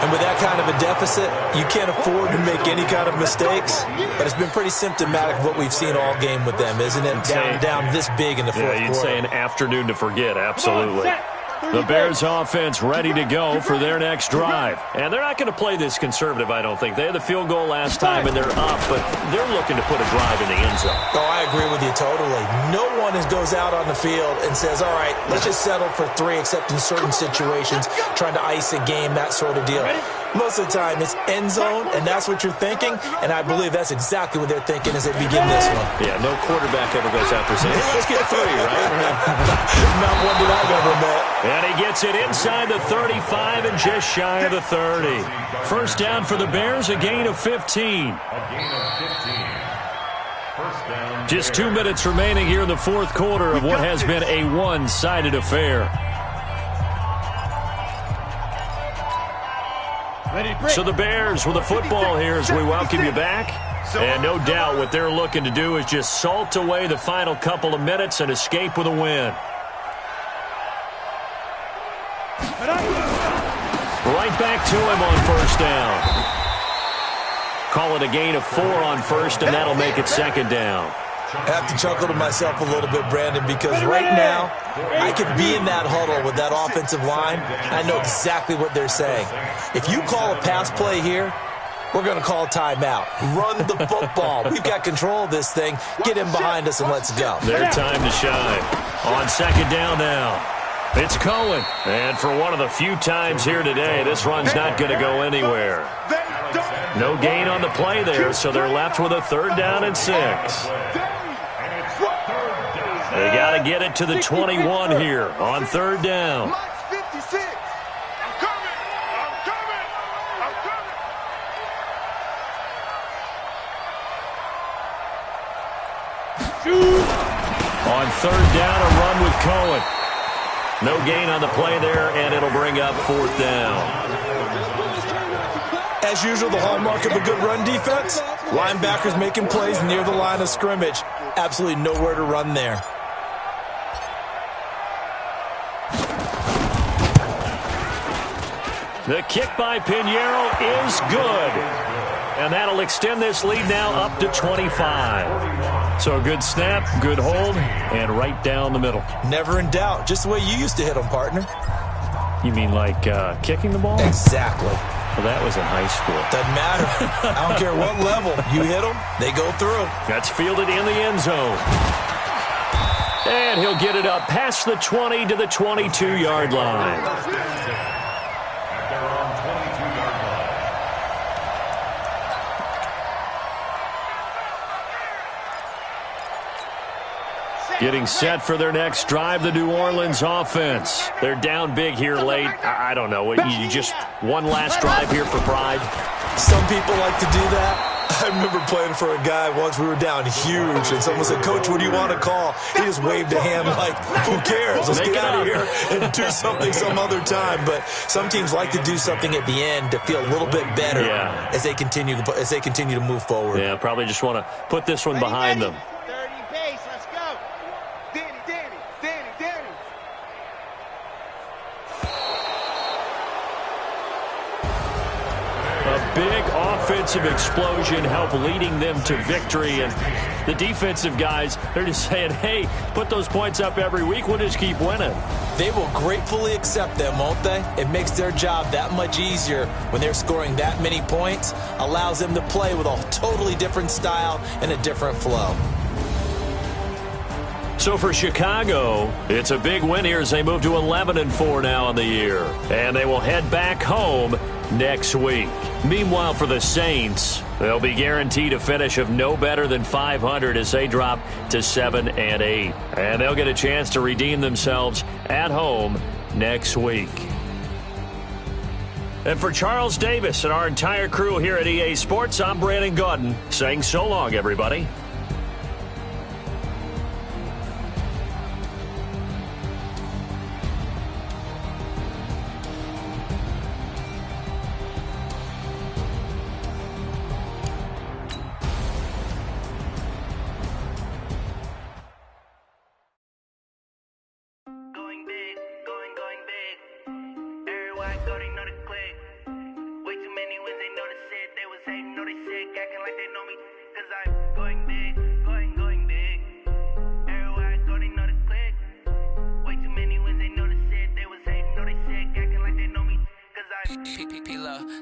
And with that kind of a deficit, you can't afford to make any kind of mistakes. But it's been pretty symptomatic of what we've seen all game with them, isn't it? Down this big in the fourth quarter. Yeah, you'd say an afternoon to forget, absolutely. The Bears offense ready to go for their next drive. And they're not going to play this conservative, I don't think. They had the field goal last time, and they're up, but they're looking to put a drive in the end zone. Oh, I agree with you totally. No one goes out on the field and says, all right, let's just settle for 3, except in certain situations, trying to ice a game, that sort of deal. Most of the time, it's end zone, and that's what you're thinking, and I believe that's exactly what they're thinking as they begin this one. Yeah, no quarterback ever goes out there saying, hey, let's get 3, right? Not one that I've ever met. And he gets it inside the 35 and just shy of the 30. 1st down for the Bears, a gain of 15. Just 2 minutes remaining here in the fourth quarter of what has been a one-sided affair. So the Bears with the football here as we welcome you back. And no doubt what they're looking to do is just salt away the final couple of minutes and escape with a win. Right back to him on 1st down. Call it a gain of 4 on 1st, and that'll make it 2nd down. I have to chuckle to myself a little bit, Brandon, because right now I could be in that huddle with that offensive line. I know exactly what they're saying. If you call a pass play here, we're going to call a timeout. Run the football. We've got control of this thing. Get him behind us and let's go. Their time to shine. On 2nd down now. It's Cohen. And for one of the few times here today, this run's not going to go anywhere. No gain on the play there, so they're left with a 3rd down and 6. They got to get it to the 21 here on 3rd down. third down, a run with Cohen. No gain on the play there, and it'll bring up fourth down. As usual, the hallmark of a good run defense, linebackers making plays near the line of scrimmage. Absolutely nowhere to run there. The kick by Pinheiro is good. And that'll extend this lead now up to 25. So a good snap, good hold, and right down the middle. Never in doubt. Just the way you used to hit them, partner. You mean like kicking the ball? Exactly. Well, that was in high school. Doesn't matter. I don't care what level. You hit them, they go through. That's fielded in the end zone. And he'll get it up past the 20 to the 22-yard line. Getting set for their next drive, the New Orleans offense. They're down big here late. I don't know. You just one last drive here for pride? Some people like to do that. I remember playing for a guy once. We were down huge, and someone said, "Coach, what do you want to call?" He just waved a hand like, "Who cares? Let's get out of here and do something some other time." But some teams like to do something at the end to feel a little bit better as they continue to move forward. Yeah, probably just want to put this one behind them. Big offensive explosion help leading them to victory. And the defensive guys, they're just saying, hey, put those points up every week. We'll just keep winning. They will gratefully accept them, won't they? It makes their job that much easier when they're scoring that many points. Allows them to play with a totally different style and a different flow. So for Chicago, it's a big win here as they move to 11-4 now in the year. And they will head back home next week. Meanwhile, for the Saints, they'll be guaranteed a finish of no better than 500 as they drop to 7-8. And they'll get a chance to redeem themselves at home next week. And for Charles Davis and our entire crew here at EA Sports, I'm Brandon Gaudin saying so long, everybody.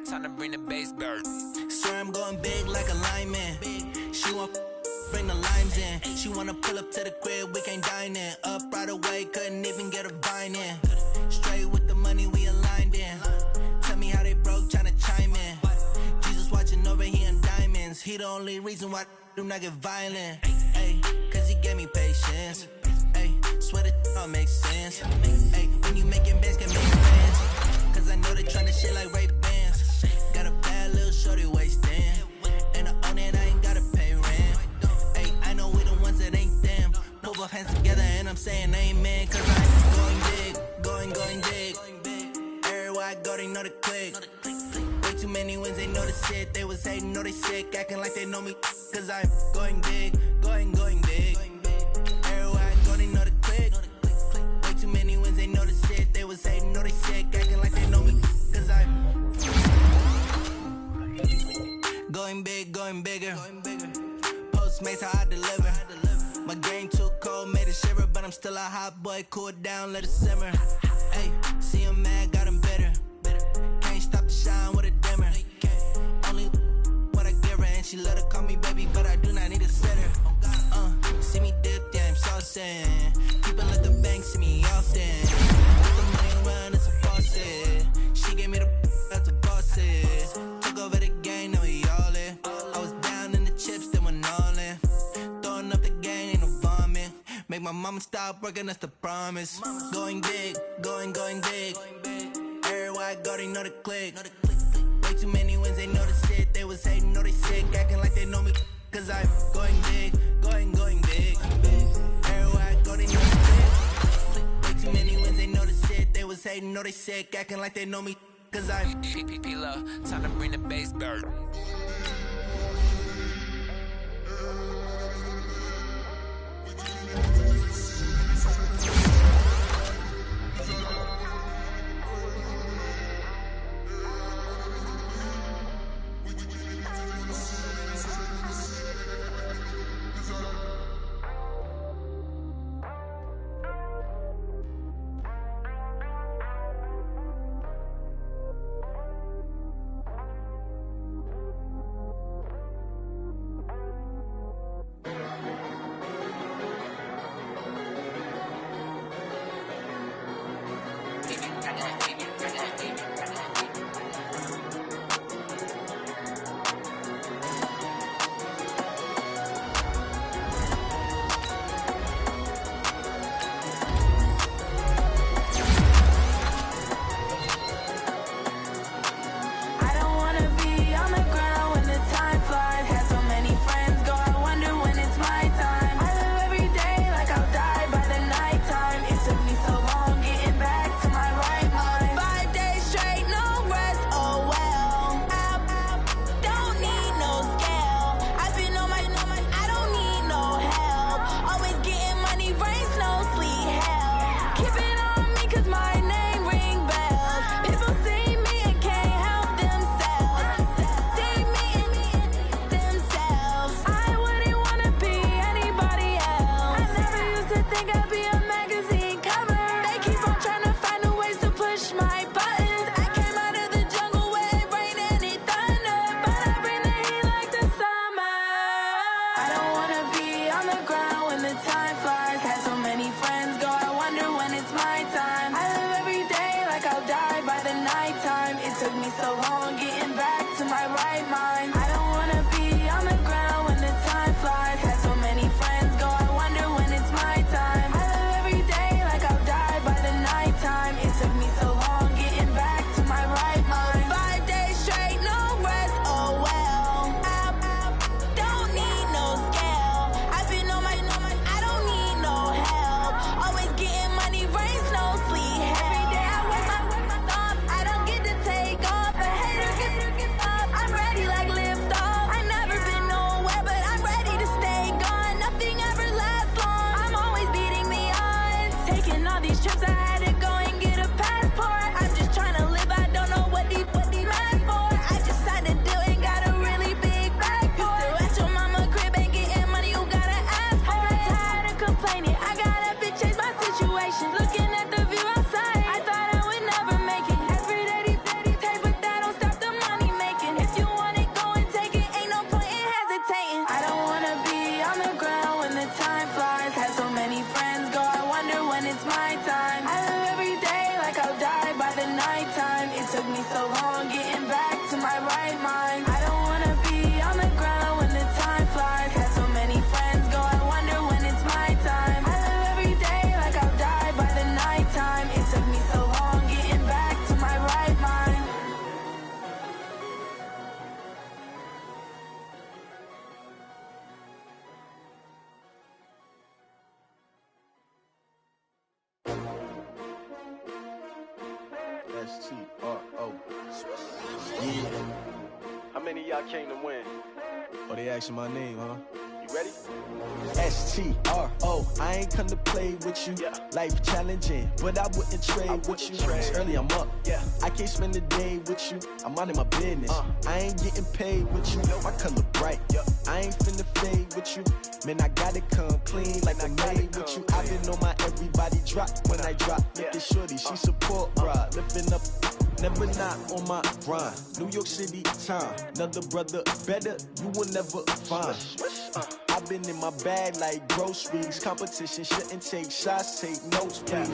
Time to bring the bass bird. Swear I'm going big like a lineman. She want bring the limes in. She wanna pull up to the crib, we can't dine in. Up right away, couldn't even get a vine in. Straight with the money we aligned in. Tell me how they broke, tryna chime in. Jesus watching over here in diamonds. He the only reason why do not get violent. Ay, cause he gave me patience. Ay, swear that all makes sense. Ay, when you making bands can make friends. Cause I know they tryna shit like Ray Bans. Got a bad little shorty wasting. And I own it, I ain't gotta pay rent. Ay, I know we the ones that ain't them. Pull both hands together and I'm saying amen. Cause I'm going big, going big. Everywhere I go, they know the click. Way too many wins, they know the shit. They was hating, know they sick, acting like they know me. Cause I'm going big, going big. Everywhere I go, they know the click. Way too many wins, they know the shit. They was hating, know they sick, acting like they know me. Cause I'm going bigger. Postmates how I deliver. My game too cold, made it shiver, but I'm still a hot boy. Cool it down, let it simmer. Hey, see him mad, got him bitter. Can't stop the shine with a dimmer. Only what I give her, and she let her call me baby, but I do not need a sitter. See me dip, yeah, I'm saucing. People at the bank see me often. Put the money around, it's a faucet. She gave me the that's a boss it. Took over the game, now we all in. I was down in the chips, then went all in. Throwing up the game, ain't no vomit. Make my mama stop working, that's the promise. Going big, going big. Everywhere I go, they know the click. Way too many wins, they know the shit. They was hating, know they sick, acting like they know me. Cause I'm going big, going big. Everywhere I go, they know Too many wins, they know the shit. They was hating, know they sick, acting like they know me. Cause I'm P-P-P-Love, time to bring the bass back. S-T-R-O. Yeah. How many of y'all came to win? Oh, they asking my name, huh? You ready? S-T-R-O. I ain't come to play with you. Yeah. Life challenging, but I wouldn't trade with you. It's early, I'm up. Yeah. I can't spend the day with you. I'm minding my business. I ain't getting paid with you. My color bright. I ain't finna fade with you. Man, I gotta come clean like I'm made with you. I've been on my everybody drop when I drop. Look at shorty, she support, bruh. Lifting up, never not on my grind. New York City time, another brother better, you will never find. I've been in my bag like groceries. Competition shouldn't take shots, take notes, please.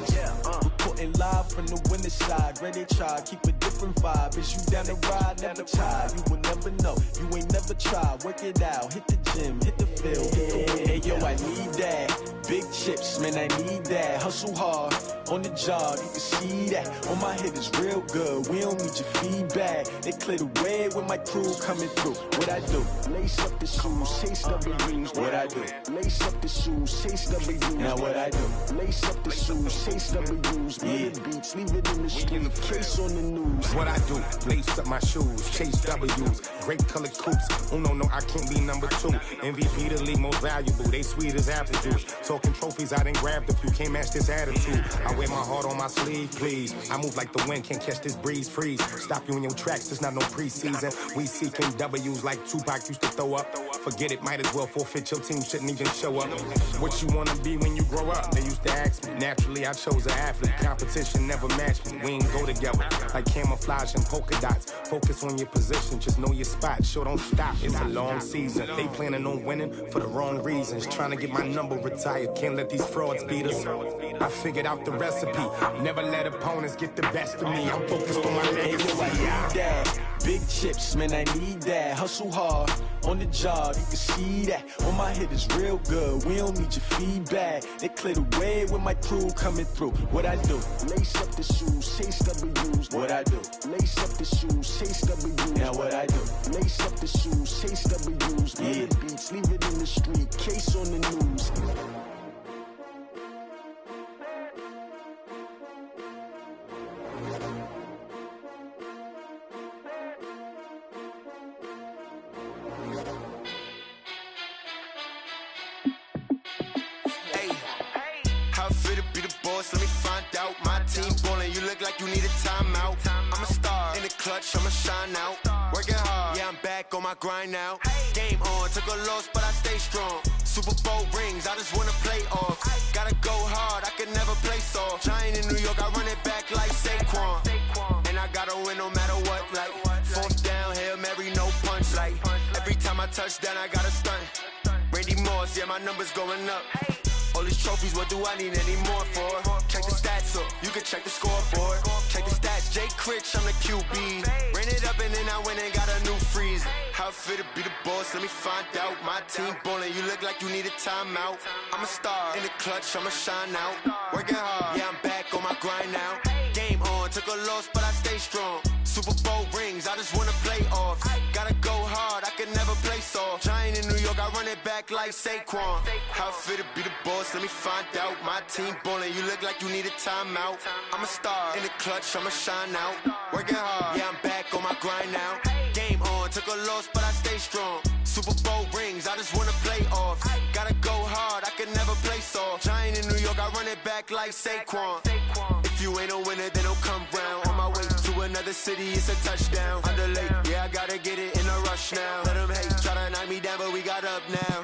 Reporting live from the winning side. Ready to try, keep a different vibe. Is you down the ride, never tired. You will never know, you ain't never tried. Work it out, hit the gym, hit the field, hit the wind. Hey yo, I need that. Big chips, man, I need that. Hustle hard, on the job, you can see that. On my head is real good, we don't need your feedback. They clear the way with my crew coming through. What I do? Lace up the shoes, chase W's. What I do? Lace up the shoes, chase W's. Now what I do? Lace up the shoes, chase W's. Yeah. Beats, leave it in the street, case on the news. What I do? Lace up my shoes, chase W's. Great colored coops. Oh no, I can't be number 2. MVP the league most valuable. They sweet as apple juice. Talking trophies, I done grabbed a few. Can't match this attitude. I wear my heart on my sleeve, please. I move like the wind, can't catch this breeze, freeze. Stop you in your tracks, it's not no preseason. We seeking W's like Tupac used to throw up. Forget it, might as well forfeit. Your team shouldn't even show up. What you wanna be when you grow up? They used to ask me. Naturally, I chose an athlete. Competition never matched me. We ain't go together like camouflage and polka dots. Focus on your position, just know your spot. Sure, don't stop. It's a long season. They planning on winning for the wrong reasons. Trying to get my number retired. Can't let these frauds beat us. I figured out the recipe. Never let opponents get the best of me. I'm focused on my legacy. Big chips, man, I need that. Hustle hard on the job, you can see that. On my head is real good, we don't need your feedback. They clear the way with my crew coming through. What I do? Lace up the shoes, chase W's. What I do? Lace up the shoes, chase W's. Now what I do? Lace up the shoes, chase W's. Yeah. Beats, leave it in the street, case on the news. Let me find out. My team ballin', you look like you need a timeout. I'm a star in the clutch, I'ma shine out. Working hard, yeah, I'm back on my grind now. Game on, took a loss, but I stay strong. Super Bowl rings, I just wanna play off. Gotta go hard, I can never play soft. Giant in New York, I run it back like Saquon. And I gotta win no matter what, like 4th down, Hail Mary, no punch. Like every time I touch down, I gotta stunt. Randy Moss, yeah, my numbers going up. All these trophies, what do I need any more for? Check the stats up, you can check the scoreboard. Check the stats, Jay Critch, I'm the QB. Ran it up and then I went and got a new freeze. How it feel to be the boss, let me find out. My team ballin', you look like you need a timeout. I'm a star in the clutch, I'ma shine out. Working hard, yeah, I'm back on my grind now. Game on, took a loss, but I stay strong. Super Bowl rings, I just wanna play off. Gotta go hard, I can never play soft. Giant in New York, I run it back like Saquon. How it feel to be the boss, let me find out. My team ballin', you look like you need a timeout. I'm a star in the clutch, I'ma shine out. Working hard, yeah, I'm back on my grind now. Game on, took a loss, but I stay strong. Super Bowl rings, I just wanna play off. Gotta go hard, I can never play soft. Giant in New York, I run it back like Saquon. If you ain't a winner, then don't come round. On my way to another city, it's a touchdown. Underlay, yeah, I gotta get it in a rush now. Let them hate, try to knock me down, but we got up now.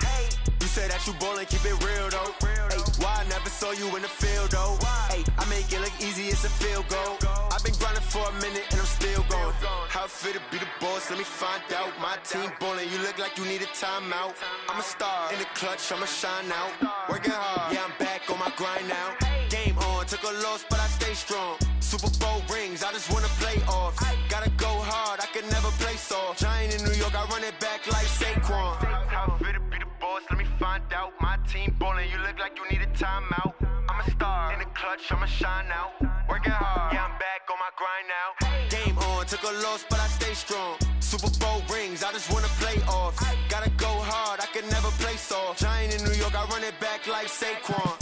You say that you ballin', keep it real though. Hey, why I never saw you in the field though? Hey, I make it look easy, it's a field goal. I've been grinding for a minute and I'm still going. How it feel to be the boss, let me find out. My team ballin', you look like you need a timeout. I'm a star in the clutch, I'ma shine out. Working hard, yeah, I'm back on my grind now. Game on, took a loss, but I stay strong. Super Bowl rings, I just wanna play off. Gotta go hard, I can never play soft. Giant in New York, I run it back like Saquon. How it feel to be the boss, let me find out. My team ballin', you look like you need a timeout. I'm a star in the clutch, I'ma shine out. Working hard, yeah, I'm back on my grind now. Game on, took a loss, but I stay strong. Super Bowl rings, I just wanna play off. Gotta go hard, I can never play soft. Giant in New York, I run it back like Saquon.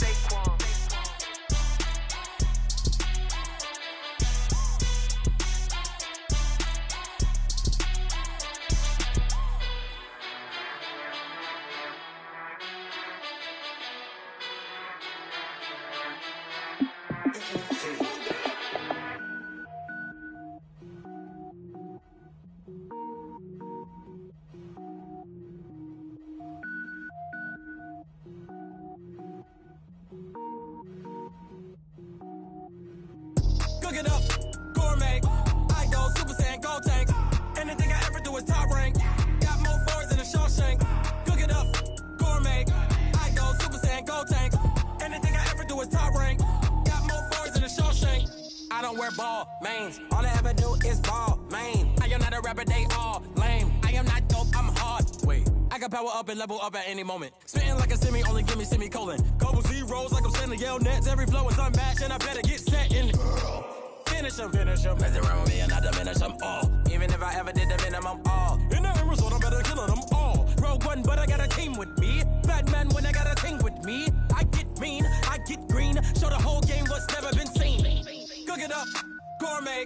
Cook it up, gourmet. I go Super Saiyan, gold tanks. Anything I ever do is top rank. Got more boys than a Shawshank. Cook it up, gourmet. I go Super Saiyan, gold tanks. Anything I ever do is top rank. Got more boys than a Shawshank. I don't wear ball mains. All I ever do is ball main. I am not a rapper, they all lame. I am not dope, I'm hard. Wait, I I can power up and level up at any moment. Spitting like a semi, only give me semicolon. Couple zeros like I'm sending yell nets. Every flow is unmatched and I better get set in. Finish them. Mess around with me and I diminish them all. Even if I ever did the minimum, all. In the end result, I'm better killing them all. Rogue One, but I got a team with me. Batman when I got a team with me. I get mean, I get green. Show the whole game what's never been seen. Cook it up, gourmet.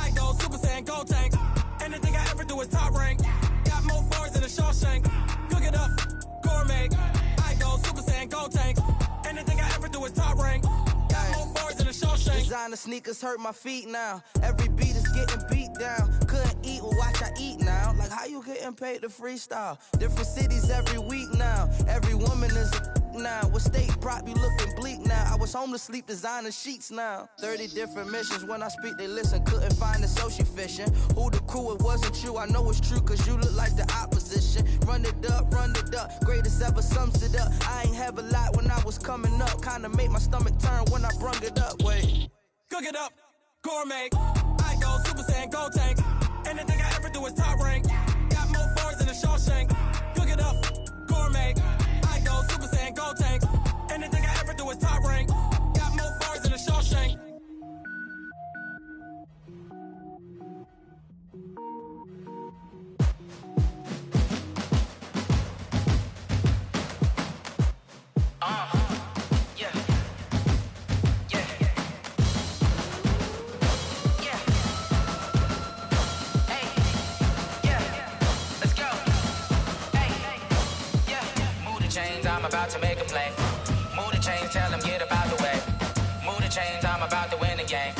I go Super Saiyan, gold tanks. Anything I ever do is top rank. Got more bars than a Shawshank. Cook it up, gourmet. I go Super Saiyan, gold tanks. Anything I ever do is top rank. Got more bars than a Shawshank. Designer sneakers hurt my feet now. Every beat is getting beat down. Couldn't eat, well watch I eat now. Like how you getting paid to freestyle? Different cities every week now. Every woman is a now. With state prop, you looking bleak now. I was home to sleep, designer sheets now. 30 different missions. When I speak, they listen. Couldn't find it, so she fishing. Who the crew, it wasn't you. I know it's true, cause you look like the opposition. Run it up. Greatest ever sums it up. I ain't have a lot when I was coming up. Kinda made my stomach turn when I brung it up. Wait. Cook it up, gourmet. I go Super Saiyan, gold tanks. Anything I ever do is top rank. Got more bars than a Shawshank. Cook it up, gourmet. I go Super Saiyan, gold tanks. Anything I ever do is top rank. Got more bars than a Shawshank. I'm about to make a play. Move the chains, tell them get about the way. Move the chains, I'm about to win the game.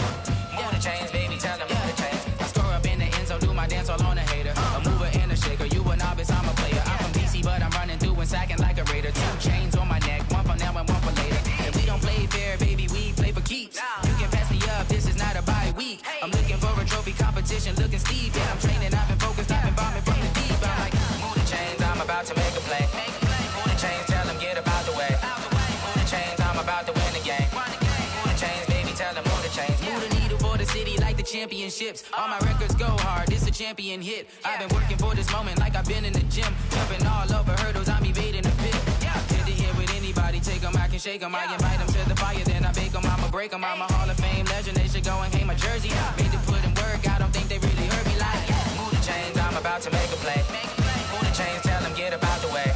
Move the chains, baby, tell them move the chains. I score up in the end zone, do my dance all on a hater. A mover and a shaker, you a novice, I'm a player. I'm from DC, but I'm running through and sacking like a raider. 2 chains on my neck, one for now and one for later. If we don't play fair, baby, we play for keeps. You can pass me up, this is not a bye week. I'm looking for a trophy competition, looking steep. Yeah, I'm training, I've been focused, I've been bombing from the deep. I'm like, move the chains, I'm about to make a play. Move the chains, tell them get about the way. Move the chains, I'm about to win the game. Move the chains, baby, tell them move the chains. Move the needle for the city like the championships. All my records go hard, this a champion hit. I've been working for this moment like I've been in the gym. Jumping all over hurdles, I'm evading the pit. Hit the hit with anybody, take them, I can shake them. I invite them to the fire, then I bake them, I'ma break them. I'm a Hall of Fame legend, they should go and hang my jersey. Made to put in work, I don't think they really heard me like. Move the chains, I'm about to make a play. Move the chains, tell them get about the way.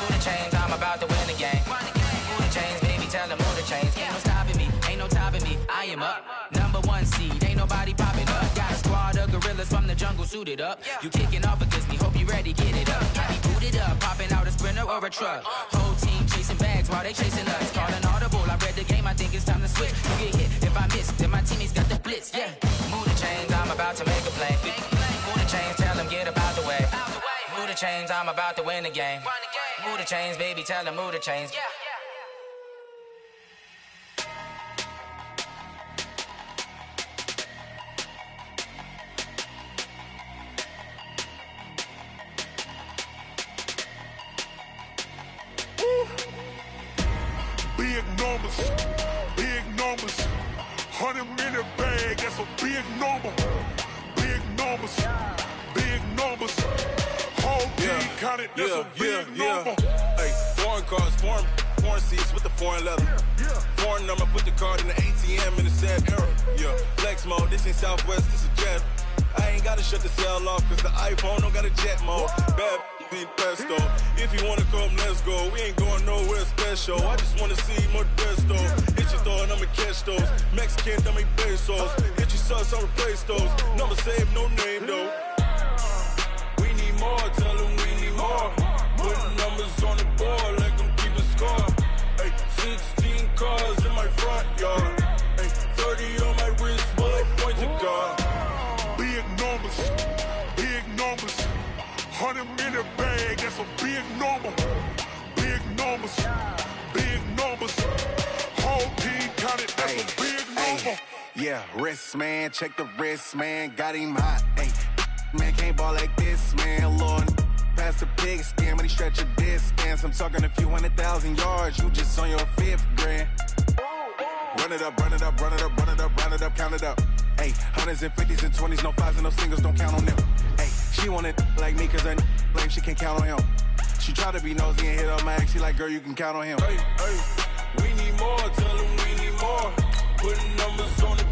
Move the chains, I'm about to win the game. Move the chains, baby, tell them move the chains. Ain't no stopping me, ain't no topping me. I am up, number 1 seed, ain't nobody popping up. Got a squad of gorillas from the jungle suited up. You kicking off against me, hope you ready, get it up. I be booted up, popping out a sprinter or a truck. Whole team chasing bags while they chasing us. Calling audible, I read the game, I think it's time to switch. You get hit, if I miss, then my teammates got the blitz, yeah. Move the chains, I'm about to make a play. Move the chains, tell them get about the way. Move the chains, I'm about to win the game. Move the chains, baby, tell them move the chains. Big numbers, 100-minute bag, that's a big number. Big numbers, whole team counted, that's a big number. Hey, foreign cars, foreign seats with the foreign leather. Foreign number, put the card in the ATM in the sad era. Yeah, flex mode, this ain't Southwest, this is jet. I ain't gotta shut the cell off, cause the iPhone don't got a jet mode. Bad be pesto. If you wanna come, let's go. We ain't going nowhere special. I just wanna see Modesto. Hit your thought, I'ma catch those. Mexican, I make pesos. Hit your sus, I'll replace those. Number saved, no name though. We need more, tell them we need more. Putting numbers on the board, like them keep a score. Hey, 16 cars in my front yard. Hey, 30 on my wrist, bullet point to God. Big numbers, 100-minute bag, that's a big number. Big numbers, whole team counted, that's a big number. Yeah, wrist man, check the wrist man, got him hot. Ay, man can't ball like this, man. Lord, past the pig skin, when he stretch a distance. I'm talking a few 100,000 yards, you just on your 5th grand. Run it up, count it up. Ay, 100s and 50s and 20s, no 5s and no singles, don't count on them. Ay, she want it like me cause her lame, she can't count on him. She try to be nosy and hit on my ex. She like, girl, you can count on him. Hey, we need more. Tell them we need more. Putting numbers on the